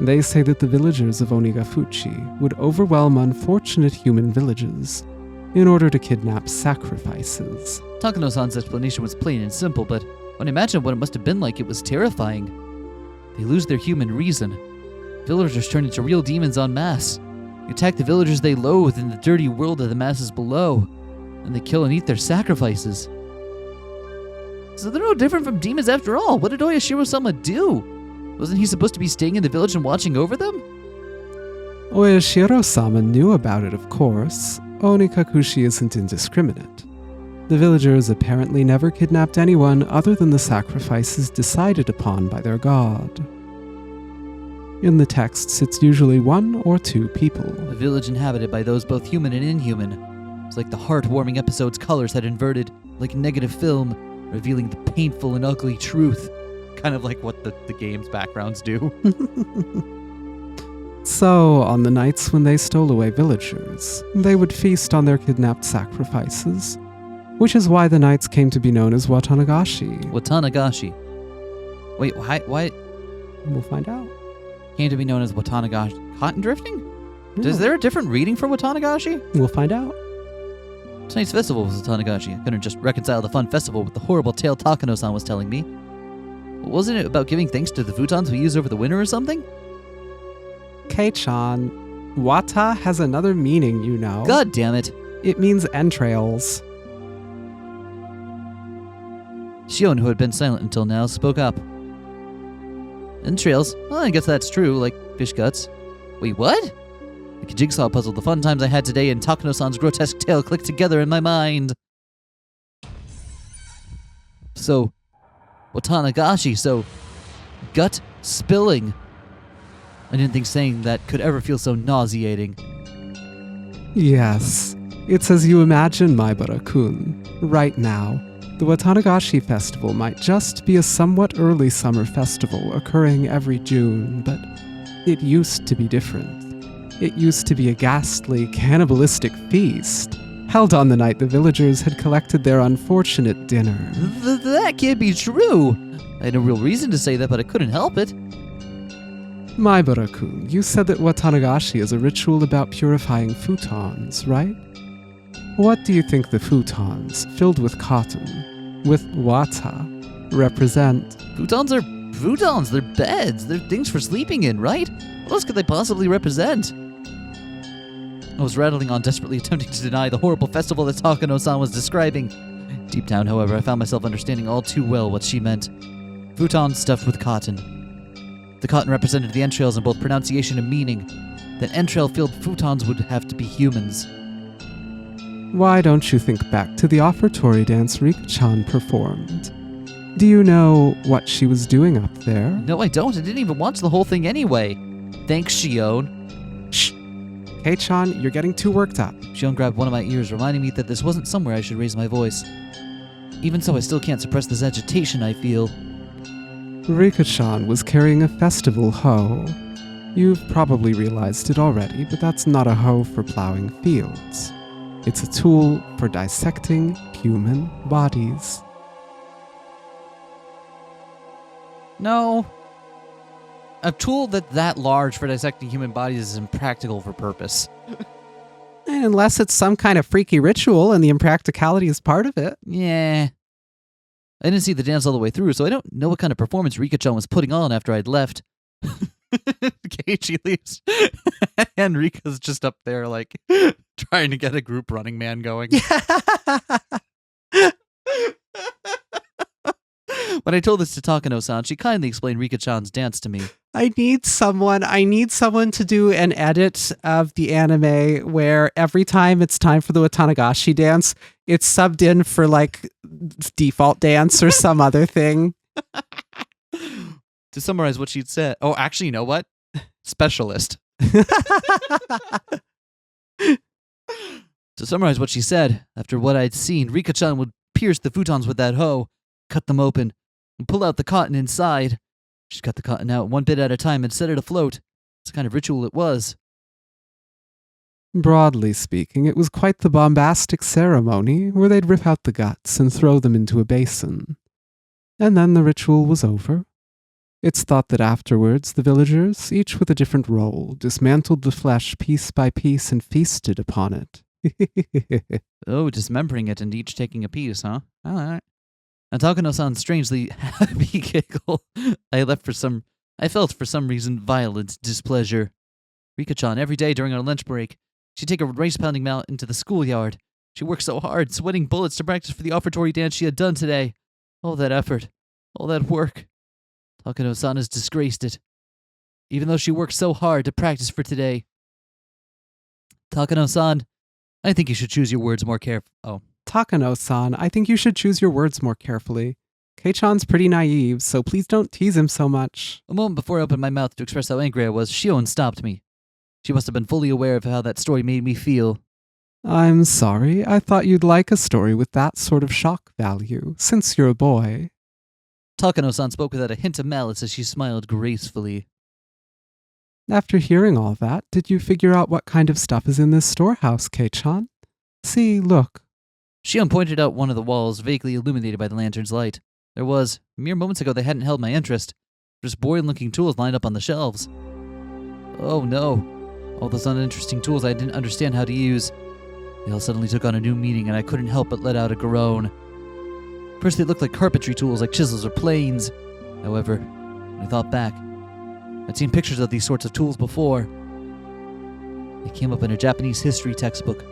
They say that the villagers of Onigafuchi would overwhelm unfortunate human villages in order to kidnap sacrifices. Takano-san's explanation was plain and simple, but when I imagine what it must have been like, it was terrifying. They lose their human reason. Villagers turn into real demons en masse. They attack the villagers they loathe in the dirty world of the masses below, and they kill and eat their sacrifices. So they're no different from demons after all. What did Oyashiro-sama do? Wasn't he supposed to be staying in the village and watching over them? Oyashiro-sama knew about it, of course. Onikakushi isn't indiscriminate. The villagers apparently never kidnapped anyone other than the sacrifices decided upon by their god. In the texts, it's usually 1 or 2 people. A village inhabited by those both human and inhuman. It's like the heartwarming episode's colors had inverted, like negative film, revealing the painful and ugly truth. Kind of like what the game's backgrounds do. So, on the nights when they stole away villagers, they would feast on their kidnapped sacrifices, which is why the nights came to be known as Watanagashi. Watanagashi. Wait, why? We'll find out. Came to be known as Watanagashi. Cotton drifting? Yeah. Is there a different reading for Watanagashi? We'll find out. Tonight's festival was Watanagashi. I couldn't just reconcile the fun festival with the horrible tale Takano-san was telling me. Wasn't it about giving thanks to the futons we use over the winter or something? Kei-chan, wata has another meaning, you know. God damn it. It means entrails. Shion, who had been silent until now, spoke up. Entrails? Well, I guess that's true, like fish guts. Wait, what? Like a jigsaw puzzle, the fun times I had today and Takano-san's grotesque tale clicked together in my mind. So, Watanagashi, so gut spilling. I didn't think saying that could ever feel so nauseating. Yes, it's as you imagine, Maebara-kun. Right now, the Watanagashi festival might just be a somewhat early summer festival occurring every June, but it used to be different. It used to be a ghastly, cannibalistic feast, held on the night the villagers had collected their unfortunate dinner. That can't be true! I had no real reason to say that, but I couldn't help it. Maebara-kun, you said that Watanagashi is a ritual about purifying futons, right? What do you think the futons, filled with cotton, with wata, represent? Futons are futons, they're beds, they're things for sleeping in, right? What else could they possibly represent? I was rattling on, desperately attempting to deny the horrible festival that Takano-san was describing. Deep down, however, I found myself understanding all too well what she meant. Futons stuffed with cotton. The cotton represented the entrails in both pronunciation and meaning. that entrail-filled futons would have to be humans. Why don't you think back to the offertory dance Rika-chan performed? Do you know what she was doing up there? No, I don't. I didn't even watch the whole thing anyway. Thanks, Shion. Shh. Kei-chan, you're getting too worked up. Shion grabbed one of my ears, reminding me that this wasn't somewhere I should raise my voice. Even so, I still can't suppress this agitation I feel. Rika-chan was carrying a festival hoe. You've probably realized it already, but that's not a hoe for plowing fields. It's a tool for dissecting human bodies. No. A tool that large for dissecting human bodies is impractical for purpose. Unless it's some kind of freaky ritual and the impracticality is part of it. Yeah. I didn't see the dance all the way through, so I don't know what kind of performance Rika-chan was putting on after I'd left. Keiichi leaves. And Rika's just up there, like, trying to get a group Running Man going. When I told this to Takano-san, she kindly explained Rika-chan's dance to me. I need someone to do an edit of the anime where every time it's time for the Watanagashi dance, it's subbed in for like default dance or some other thing. To summarize what she'd said. Oh, actually, you know what? Specialist. To summarize what she said, after what I'd seen, Rika-chan would pierce the futons with that hoe, cut them open, and pull out the cotton inside. She'd cut the cotton out one bit at a time and set it afloat. It's the kind of ritual it was. Broadly speaking, it was quite the bombastic ceremony where they'd rip out the guts and throw them into a basin. And then the ritual was over. It's thought that afterwards the villagers, each with a different role, dismantled the flesh piece by piece and feasted upon it. Oh, dismembering it and each taking a piece, huh? All right. Now, Takano-san's strangely happy giggle. I felt for some reason violent displeasure. Rika-chan, every day during our lunch break, she'd take a rice-pounding mount into the schoolyard. She worked so hard, sweating bullets to practice for the offertory dance she had done today. All that effort, all that work. Takano-san has disgraced it. Even though she worked so hard to practice for today. Takano-san, I think you should choose your words more carefully. Oh. Takano-san, I think you should choose your words more carefully. Kei-chan's pretty naive, so please don't tease him so much. A moment before I opened my mouth to express how angry I was, Shion stopped me. She must have been fully aware of how that story made me feel. I'm sorry, I thought you'd like a story with that sort of shock value, since you're a boy. Takano-san spoke without a hint of malice as she smiled gracefully. After hearing all that, did you figure out what kind of stuff is in this storehouse, Kei-chan? See, look. Shion pointed out one of the walls, vaguely illuminated by the lantern's light. There was, mere moments ago, they hadn't held my interest. Just boring-looking tools lined up on the shelves. Oh no. All those uninteresting tools I didn't understand how to use. They all suddenly took on a new meaning, and I couldn't help but let out a groan. First, they looked like carpentry tools, like chisels or planes. However, when I thought back, I'd seen pictures of these sorts of tools before. They came up in a Japanese history textbook.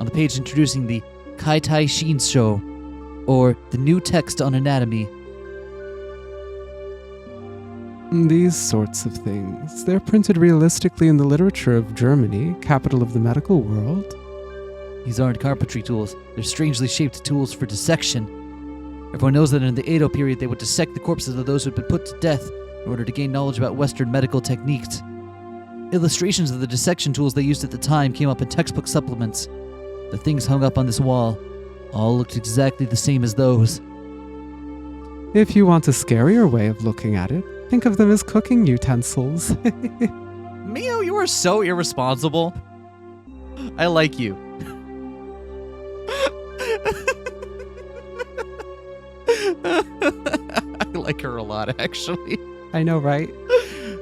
On the page introducing the Kaitai Shinsho, or the New Text on Anatomy. These sorts of things, they're printed realistically in the literature of Germany, capital of the medical world. These aren't carpentry tools. They're strangely shaped tools for dissection. Everyone knows that in the Edo period they would dissect the corpses of those who had been put to death in order to gain knowledge about Western medical techniques. Illustrations of the dissection tools they used at the time came up in textbook supplements. The things hung up on this wall all looked exactly the same as those. If you want a scarier way of looking at it, think of them as cooking utensils. Miyo, you are so irresponsible. I like you. I like her a lot, actually. I know, right?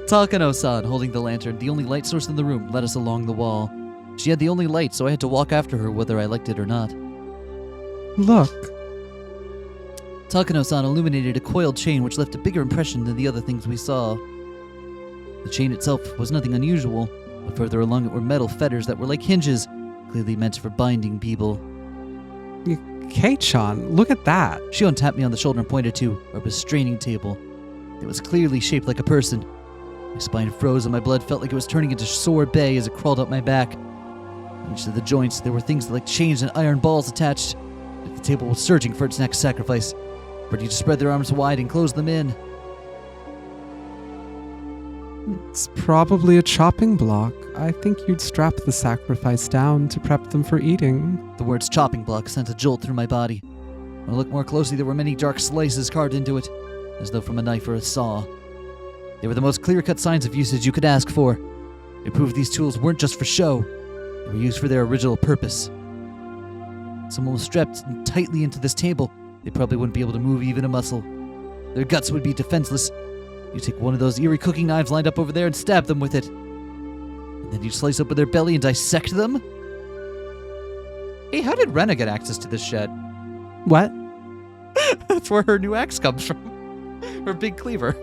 Takano-san, holding the lantern, the only light source in the room, led us along the wall. She had the only light, so I had to walk after her whether I liked it or not. Look. Takano-san illuminated a coiled chain which left a bigger impression than the other things we saw. The chain itself was nothing unusual, but further along it were metal fetters that were like hinges, clearly meant for binding people. Kei-chan, look at that. Shion tapped me on the shoulder and pointed to our restraining table. It was clearly shaped like a person. My spine froze and my blood felt like it was turning into sore bay as it crawled up my back. Each of the joints, there were things like chains and iron balls attached. Like the table was surging for its next sacrifice, ready to spread their arms wide and close them in. It's probably a chopping block. I think you'd strap the sacrifice down to prep them for eating. The words chopping block sent a jolt through my body. When I looked more closely, there were many dark slices carved into it, as though from a knife or a saw. They were the most clear-cut signs of usage you could ask for. It proved these tools weren't just for show. They were used for their original purpose. Someone was strapped tightly into this table. They probably wouldn't be able to move even a muscle. Their guts would be defenseless. You take one of those eerie cooking knives lined up over there and stab them with it. And then you slice open their belly and dissect them? Hey, how did Rena get access to this shed? What? That's where her new axe comes from. Her big cleaver.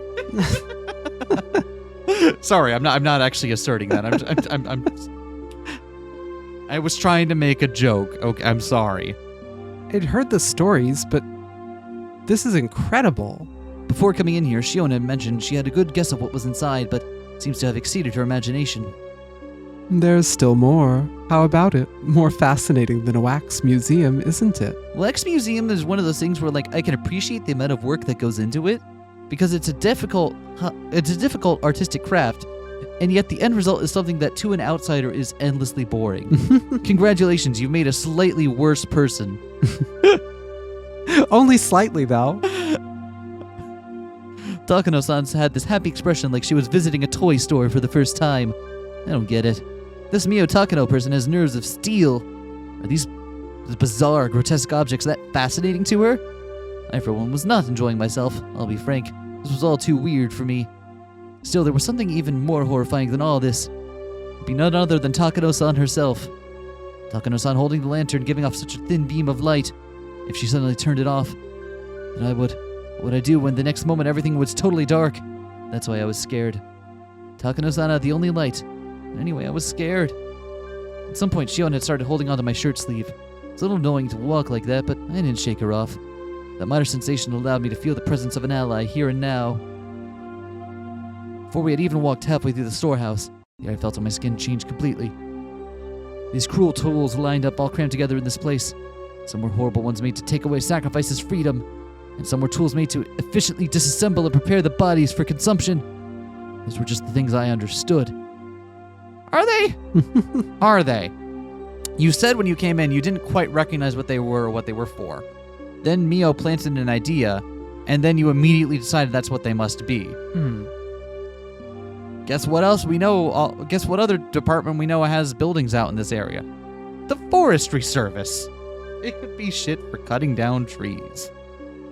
Sorry, I'm not actually asserting that. I was trying to make a joke. Okay, I'm sorry. I'd heard the stories, but this is incredible. Before coming in here, Shiona mentioned she had a good guess of what was inside, but seems to have exceeded her imagination. There's still more. How about it? More fascinating than a wax museum, isn't it? Wax museum is one of those things where, like, I can appreciate the amount of work that goes into it, because it's a difficult artistic craft, and yet the end result is something that to an outsider is endlessly boring. Congratulations, you've made a slightly worse person. Only slightly, though. Takano-san's had this happy expression like she was visiting a toy store for the first time. I don't get it. This Miyo Takano person has nerves of steel. Are these bizarre, grotesque objects that fascinating to her? I, for one, was not enjoying myself, I'll be frank. This was all too weird for me. Still, there was something even more horrifying than all this. It would be none other than Takano-san herself. Takano-san holding the lantern, giving off such a thin beam of light. If she suddenly turned it off, then what would I do when the next moment everything was totally dark? That's why I was scared. Takano-san had the only light. Anyway, I was scared. At some point, Shion had started holding onto my shirt sleeve. It's a little annoying to walk like that, but I didn't shake her off. That minor sensation allowed me to feel the presence of an ally here and now. Before we had even walked halfway through the storehouse, the air I felt on my skin changed completely. These cruel tools lined up all crammed together in this place. Some were horrible ones made to take away sacrifices' freedom, and some were tools made to efficiently disassemble and prepare the bodies for consumption. Those were just the things I understood. Are they? Are they? You said when you came in you didn't quite recognize what they were or what they were for. Then Miyo planted an idea, and then you immediately decided that's what they must be. Guess what else we know? Guess what other department we know has buildings out in this area? The Forestry Service. It could be shit for cutting down trees.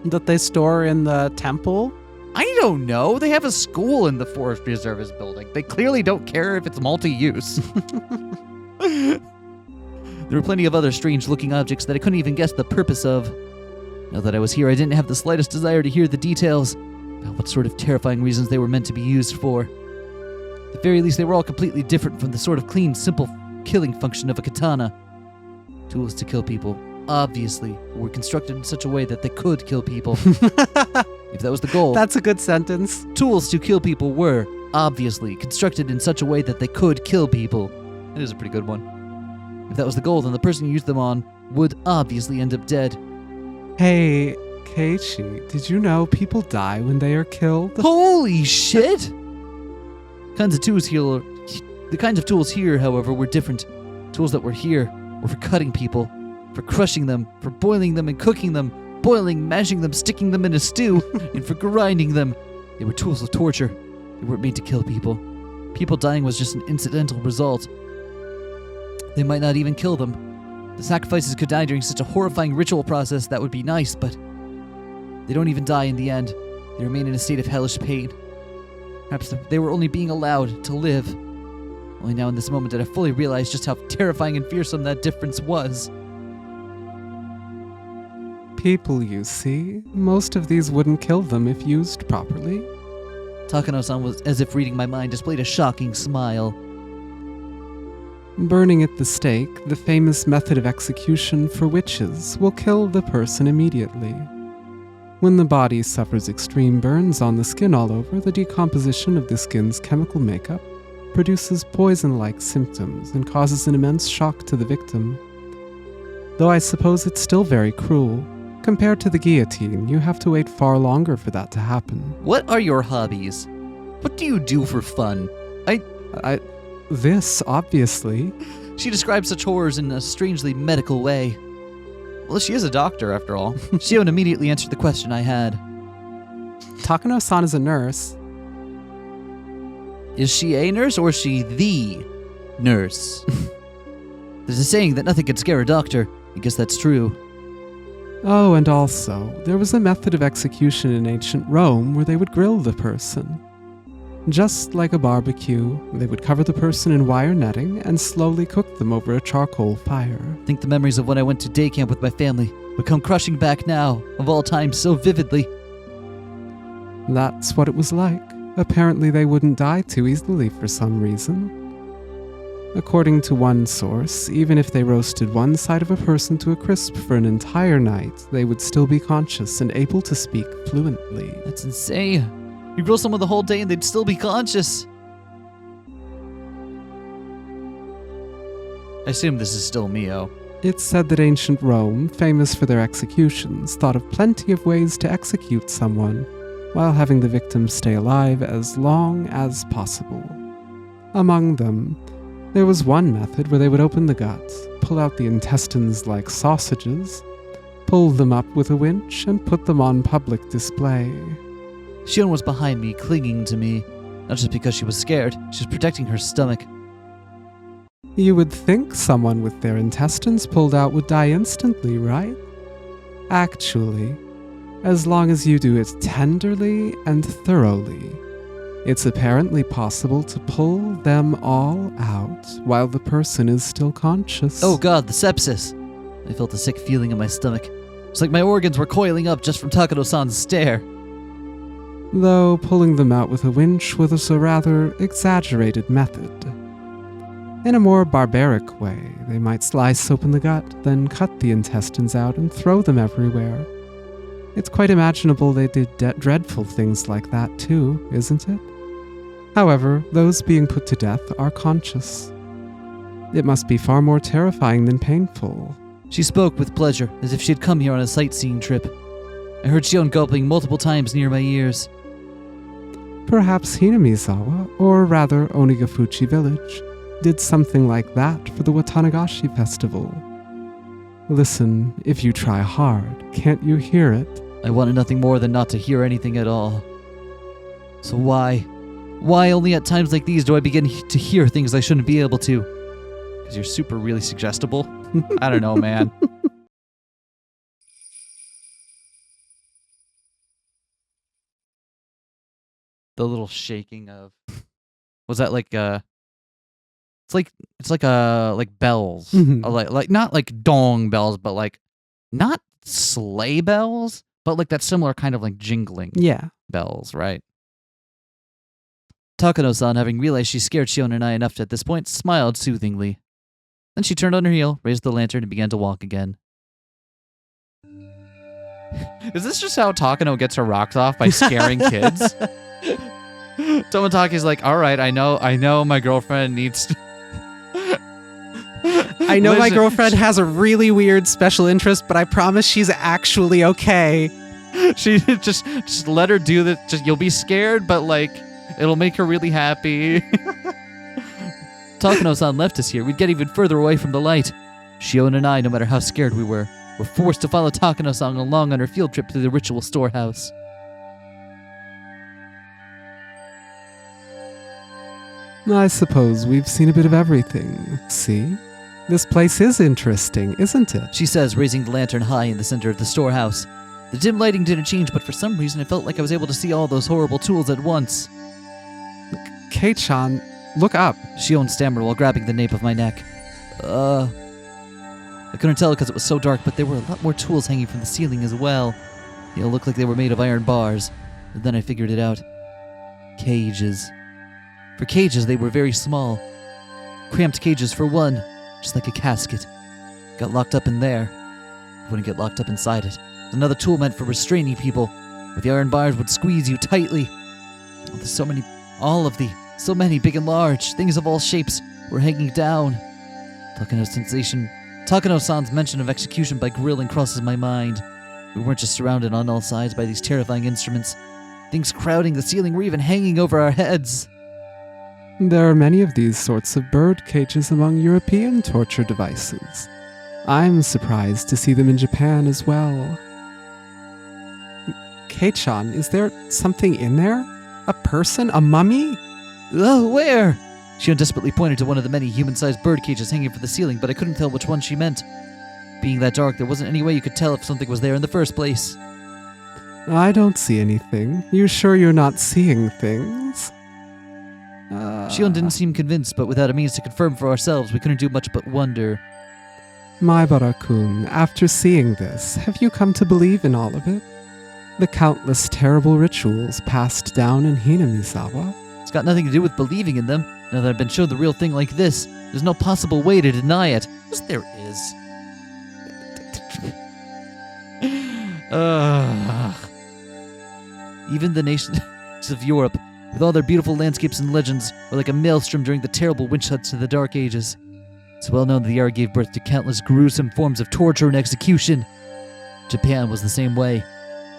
That they store in the temple? I don't know. They have a school in the Forestry Service building. They clearly don't care if it's multi-use. There were plenty of other strange-looking objects that I couldn't even guess the purpose of. Now that I was here, I didn't have the slightest desire to hear the details about what sort of terrifying reasons they were meant to be used for. At the very least, they were all completely different from the sort of clean, simple killing function of a katana. Tools to kill people, obviously, were constructed in such a way that they could kill people. If that was the goal. That's a good sentence. Tools to kill people were, obviously, constructed in such a way that they could kill people. It is a pretty good one. If that was the goal, then the person you used them on would obviously end up dead. Hey, Keiichi, did you know people die when they are killed? Holy shit! The kinds of tools here, however, were different. Tools that were here were for cutting people, for crushing them, for boiling them and cooking them, boiling, mashing them, sticking them in a stew, and for grinding them. They were tools of torture. They weren't made to kill people. People dying was just an incidental result. They might not even kill them. The sacrifices could die during such a horrifying ritual process that would be nice, but they don't even die in the end. They remain in a state of hellish pain. Perhaps they were only being allowed to live. Only now in this moment did I fully realize just how terrifying and fearsome that difference was. People, you see. Most of these wouldn't kill them if used properly. Takano-san was, as if reading my mind, displayed a shocking smile. Burning at the stake, the famous method of execution for witches, will kill the person immediately. When the body suffers extreme burns on the skin all over, the decomposition of the skin's chemical makeup produces poison-like symptoms and causes an immense shock to the victim. Though I suppose it's still very cruel. Compared to the guillotine, you have to wait far longer for that to happen. What are your hobbies? What do you do for fun? This, obviously. She describes such horrors in a strangely medical way. Well, she is a doctor, after all. Shion immediately answered the question I had. Takano-san is a nurse. Is she a nurse or is she the nurse? There's a saying that nothing can scare a doctor. I guess that's true. Oh, and also, there was a method of execution in ancient Rome where they would grill the person. Just like a barbecue, they would cover the person in wire netting and slowly cook them over a charcoal fire. I think the memories of when I went to day camp with my family would come crushing back now, of all times, so vividly. That's what it was like. Apparently they wouldn't die too easily for some reason. According to one source, even if they roasted one side of a person to a crisp for an entire night, they would still be conscious and able to speak fluently. That's insane. You grill someone the whole day and they'd still be conscious. I assume this is still Miyo. It's said that ancient Rome, famous for their executions, thought of plenty of ways to execute someone, while having the victim stay alive as long as possible. Among them, there was one method where they would open the guts, pull out the intestines like sausages, pull them up with a winch, and put them on public display. Shion was behind me, clinging to me. Not just because she was scared, she was protecting her stomach. You would think someone with their intestines pulled out would die instantly, right? Actually, as long as you do it tenderly and thoroughly, it's apparently possible to pull them all out while the person is still conscious. Oh god, the sepsis! I felt a sick feeling in my stomach. It's like my organs were coiling up just from Takano-san's stare. Though pulling them out with a winch was a rather exaggerated method. In a more barbaric way, they might slice open the gut, then cut the intestines out and throw them everywhere. It's quite imaginable they did dreadful things like that too, isn't it? However, those being put to death are conscious. It must be far more terrifying than painful. She spoke with pleasure, as if she had come here on a sightseeing trip. I heard Shion gulping multiple times near my ears. Perhaps Hinamizawa, or rather Onigafuchi village, did something like that for the Watanagashi festival. Listen, if you try hard, can't you hear it? I wanted nothing more than not to hear anything at all. So why only at times like these do I begin to hear things I shouldn't be able to? Because you're super really suggestible? I don't know, man. The little shaking of... Was that like, It's like bells. Mm-hmm. Like not like dong bells, but like not sleigh bells, but like that similar kind of like jingling bells, right? Takano-san, having realized she scared Shion and I enough at this point, smiled soothingly. Then she turned on her heel, raised the lantern, and began to walk again. Is this just how Takano gets her rocks off, by scaring kids? Tomotake's like, all right, I know my girlfriend needs to... I know my girlfriend has a really weird special interest, but I promise she's actually okay. She just let her do that. Just, you'll be scared, but like it'll make her really happy. Takano-san left us here. We'd get even further away from the light. Shion and I, no matter how scared we were forced to follow Takano-san along on her field trip to the ritual storehouse. I suppose we've seen a bit of everything. See? This place is interesting, isn't it? She says, raising the lantern high in the center of the storehouse. The dim lighting didn't change, but for some reason it felt like I was able to see all those horrible tools at once. Kei-chan, look up. Shion stammered while grabbing the nape of my neck. I couldn't tell because it was so dark, but there were a lot more tools hanging from the ceiling as well. They all looked like they were made of iron bars. But then I figured it out. Cages. For cages, they were very small. Cramped cages for one, just like a casket. Got locked up in there. Wouldn't get locked up inside it. It's another tool meant for restraining people, where the iron bars would squeeze you tightly. Oh, there's so many big and large, things of all shapes were hanging down. Takano-san's mention of execution by grilling crosses my mind. We weren't just surrounded on all sides by these terrifying instruments. Things crowding the ceiling were even hanging over our heads. There are many of these sorts of bird cages among European torture devices. I'm surprised to see them in Japan as well. Kei-chan, is there something in there? A person? A mummy? Oh, where? Shion desperately pointed to one of the many human-sized bird cages hanging from the ceiling, but I couldn't tell which one she meant. Being that dark, there wasn't any way you could tell if something was there in the first place. I don't see anything. You sure you're not seeing things? Shion didn't seem convinced, but without a means to confirm for ourselves, we couldn't do much but wonder. Maebara-kun, after seeing this, have you come to believe in all of it? The countless terrible rituals passed down in Hinamizawa? It's got nothing to do with believing in them. Now that I've been shown the real thing like this, there's no possible way to deny it. Yes, there is. Even the nations of Europe, with all their beautiful landscapes and legends, were like a maelstrom during the terrible witch hunts of the Dark Ages. It's well known that the era gave birth to countless gruesome forms of torture and execution. Japan was the same way.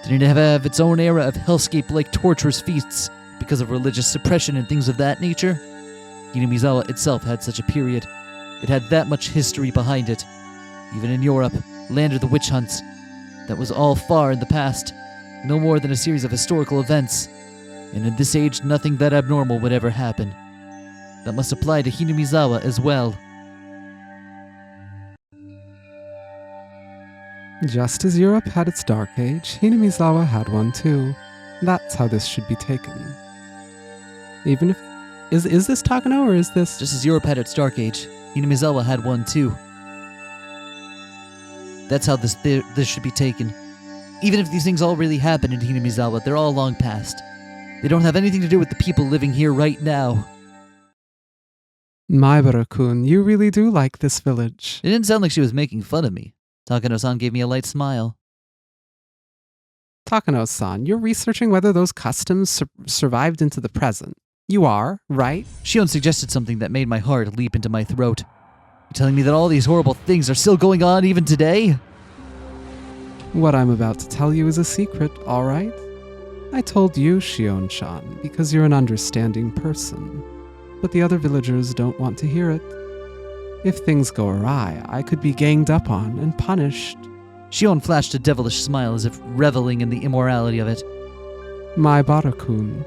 Didn't it have its own era of hellscape-like torturous feasts because of religious suppression and things of that nature? Hinamizawa itself had such a period. It had that much history behind it. Even in Europe, land of the witch hunts. That was all far in the past, no more than a series of historical events. And in this age, nothing that abnormal would ever happen. That must apply to Hinamizawa as well. Just as Europe had its dark age, Hinamizawa had one too. That's how this should be taken. Even if... Is this Takano, or is this... Just as Europe had its dark age, Hinamizawa had one too. That's how this should be taken. Even if these things all really happened in Hinamizawa, they're all long past. They don't have anything to do with the people living here right now. Maebara-kun, you really do like this village. It didn't sound like she was making fun of me. Takano-san gave me a light smile. Takano-san, you're researching whether those customs survived into the present. You are, right? Shion suggested something that made my heart leap into my throat. You're telling me that all these horrible things are still going on even today? What I'm about to tell you is a secret, all right? I told you, Shion-chan, because you're an understanding person. But the other villagers don't want to hear it. If things go awry, I could be ganged up on and punished. Shion flashed a devilish smile as if reveling in the immorality of it. Maebara-kun,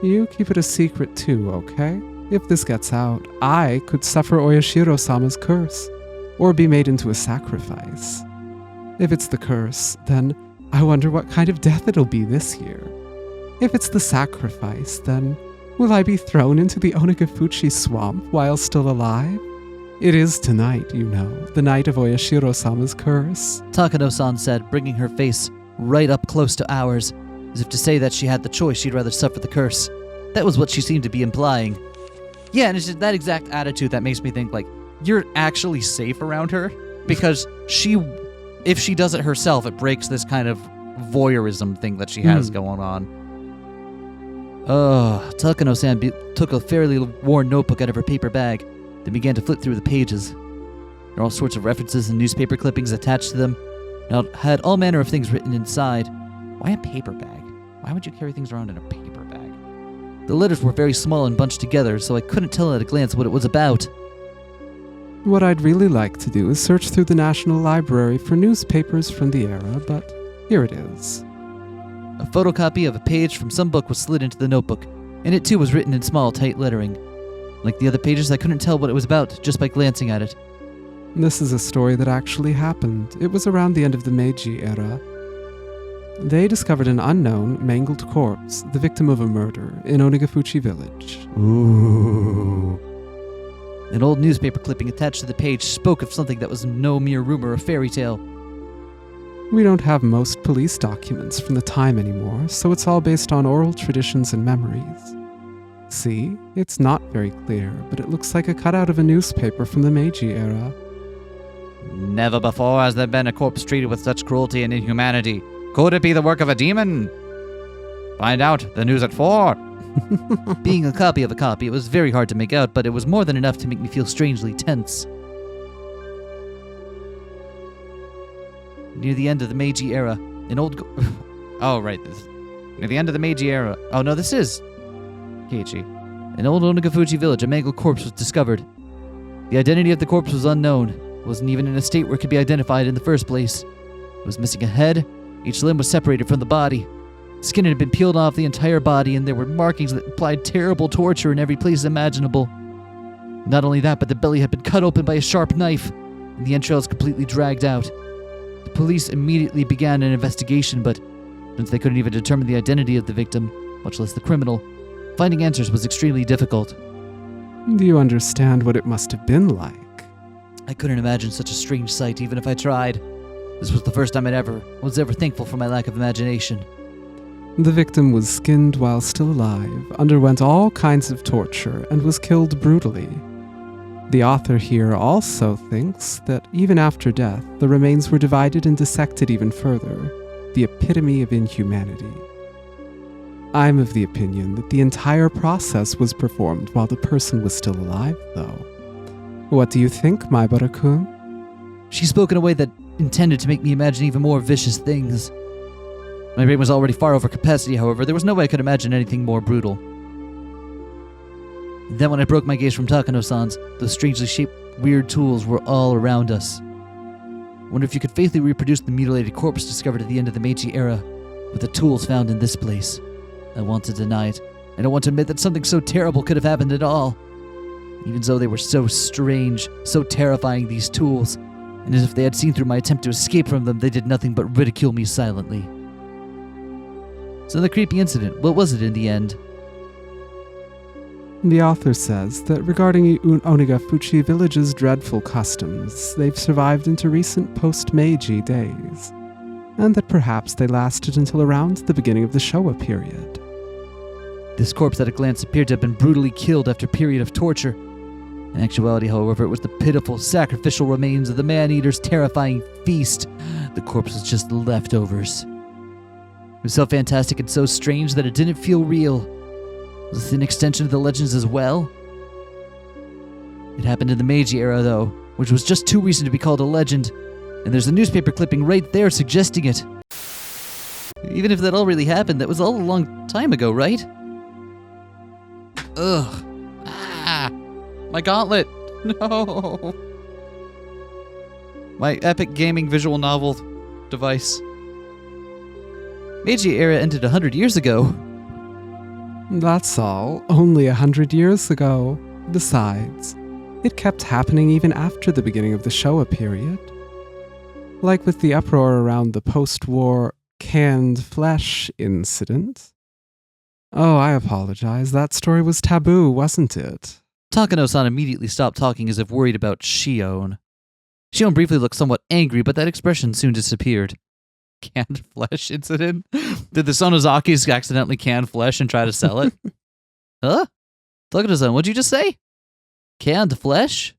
you keep it a secret too, okay? If this gets out, I could suffer Oyashiro-sama's curse, or be made into a sacrifice. If it's the curse, then I wonder what kind of death it'll be this year. If it's the sacrifice, then will I be thrown into the Onagafuchi swamp while still alive? It is tonight, you know, the night of Oyashiro-sama's curse. Takano-san said, bringing her face right up close to ours, as if to say that she had the choice, she'd rather suffer the curse. That was what she seemed to be implying. Yeah, and it's just that exact attitude that makes me think, like, you're actually safe around her, because if she does it herself, it breaks this kind of voyeurism thing that she has going on. Takano-san took a fairly worn notebook out of her paper bag, then began to flip through the pages. There were all sorts of references and newspaper clippings attached to them, and had all manner of things written inside. Why a paper bag? Why would you carry things around in a paper bag? The letters were very small and bunched together, so I couldn't tell at a glance what it was about. What I'd really like to do is search through the National Library for newspapers from the era, but here it is. A photocopy of a page from some book was slid into the notebook, and it too was written in small, tight lettering. Like the other pages, I couldn't tell what it was about just by glancing at it. This is a story that actually happened. It was around the end of the Meiji era. They discovered an unknown, mangled corpse, the victim of a murder, in Onagafuchi village. Ooh. An old newspaper clipping attached to the page spoke of something that was no mere rumor or fairy tale. We don't have most police documents from the time anymore, so it's all based on oral traditions and memories. See, it's not very clear, but it looks like a cutout of a newspaper from the Meiji era. Never before has there been a corpse treated with such cruelty and inhumanity. Could it be the work of a demon? Find out. The news at 4. Being a copy of a copy, it was very hard to make out, but it was more than enough to make me feel strangely tense. Near the end of the Meiji era, an old... oh, right. Near the end of the Meiji era... Oh, no, this is... Keiichi. An old Onagafuchi village, a mangled corpse was discovered. The identity of the corpse was unknown. It wasn't even in a state where it could be identified in the first place. It was missing a head. Each limb was separated from the body. Skin had been peeled off the entire body, and there were markings that implied terrible torture in every place imaginable. Not only that, but the belly had been cut open by a sharp knife, and the entrails completely dragged out. The police immediately began an investigation, but since they couldn't even determine the identity of the victim, much less the criminal, finding answers was extremely difficult. Do you understand what it must have been like? I couldn't imagine such a strange sight, even if I tried. This was the first time I was ever thankful for my lack of imagination. The victim was skinned while still alive, underwent all kinds of torture, and was killed brutally. The author here also thinks that even after death, the remains were divided and dissected even further, the epitome of inhumanity. I'm of the opinion that the entire process was performed while the person was still alive, though. What do you think, Maebara-kun? She spoke in a way that intended to make me imagine even more vicious things. My brain was already far over capacity, however. There was no way I could imagine anything more brutal. Then when I broke my gaze from Takano-san's, those strangely shaped weird tools were all around us. I wonder if you could faithfully reproduce the mutilated corpse discovered at the end of the Meiji era with the tools found in this place. I want to deny it. I don't want to admit that something so terrible could have happened at all. Even though they were so strange, so terrifying, these tools, and as if they had seen through my attempt to escape from them, they did nothing but ridicule me silently. So the creepy incident, what was it in the end? The author says that regarding Onagafuchi village's dreadful customs, they've survived into recent post-Meiji days, and that perhaps they lasted until around the beginning of the Showa period. This corpse at a glance appeared to have been brutally killed after a period of torture. In actuality, however, it was the pitiful, sacrificial remains of the man-eater's terrifying feast. The corpse was just leftovers. It was so fantastic and so strange that it didn't feel real. Was this an extension of the legends as well? It happened in the Meiji era, though, which was just too recent to be called a legend, and there's a newspaper clipping right there suggesting it. Even if that all really happened, that was all a long time ago, right? Ugh. Ah! My gauntlet! No! My epic gaming visual novel device. Meiji era ended 100 years ago. That's all. Only 100 years ago. Besides, it kept happening even after the beginning of the Showa period. Like with the uproar around the post-war canned flesh incident. Oh, I apologize. That story was taboo, wasn't it? Takano-san immediately stopped talking as if worried about Shion. Shion briefly looked somewhat angry, but that expression soon disappeared. Canned flesh incident? Did the Sonozakis accidentally can flesh and try to sell it? Huh? Takano-san, what'd you just say? Canned flesh?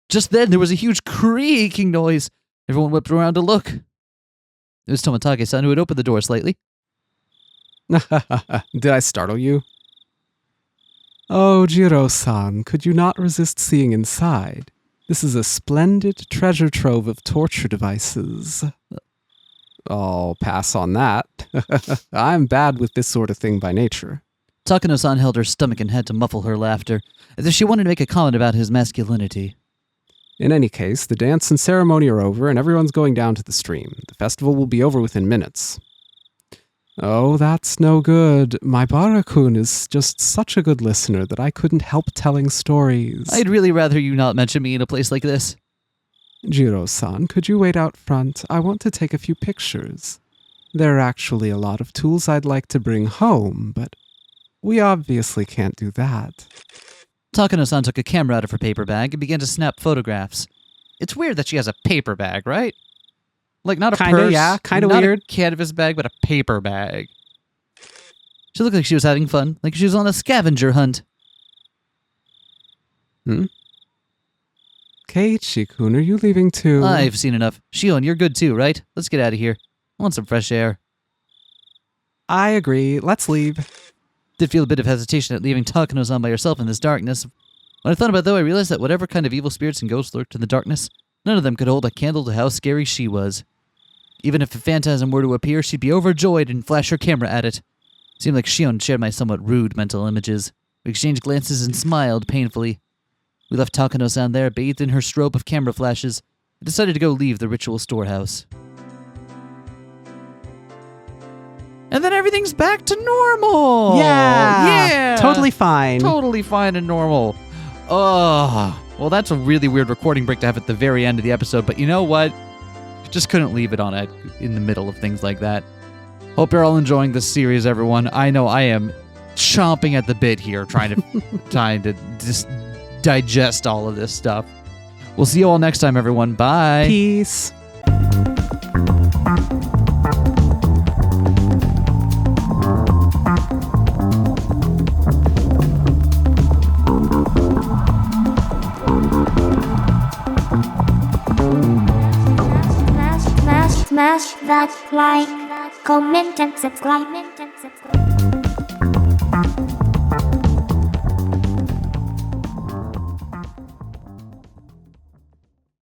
Just then, there was a huge creaking noise. Everyone whipped around to look. It was Tomitake-san who had opened the door slightly. Did I startle you? Oh, Jiro-san, could you not resist seeing inside? This is a splendid treasure trove of torture devices. I'll pass on that. I'm bad with this sort of thing by nature. Takano-san held her stomach and had to muffle her laughter, as if she wanted to make a comment about his masculinity. In any case, the dance and ceremony are over and everyone's going down to the stream. The festival will be over within minutes. Oh, that's no good. Maebara-kun is just such a good listener that I couldn't help telling stories. I'd really rather you not mention me in a place like this. Jiro-san, could you wait out front? I want to take a few pictures. There are actually a lot of tools I'd like to bring home, but we obviously can't do that. Takano-san took a camera out of her paper bag and began to snap photographs. It's weird that she has a paper bag, right? Like, not a purse. Yeah, kind of weird. weird. Not a canvas bag, but a paper bag. She looked like she was having fun, like she was on a scavenger hunt. Keiichi-kun, are you leaving too? I've seen enough. Shion, you're good too, right? Let's get out of here. I want some fresh air. I agree. Let's leave. Did feel a bit of hesitation at leaving Takano-san by herself in this darkness. When I thought about it, though, I realized that whatever kind of evil spirits and ghosts lurked in the darkness, none of them could hold a candle to how scary she was. Even if a phantasm were to appear, she'd be overjoyed and flash her camera at it. Seemed like Shion shared my somewhat rude mental images. We exchanged glances and smiled painfully. We left Takano-san there, bathed in her strobe of camera flashes, and decided to go leave the ritual storehouse. And then everything's back to normal! Yeah! Totally fine. Totally fine and normal. Oh, well, that's a really weird recording break to have at the very end of the episode, but you know what? Just couldn't leave it on it in the middle of things like that. Hope you're all enjoying this series, everyone. I know I am chomping at the bit here, trying to just digest all of this stuff. We'll see you all next time, everyone. Bye. Peace. Smash that like, comment and subscribe.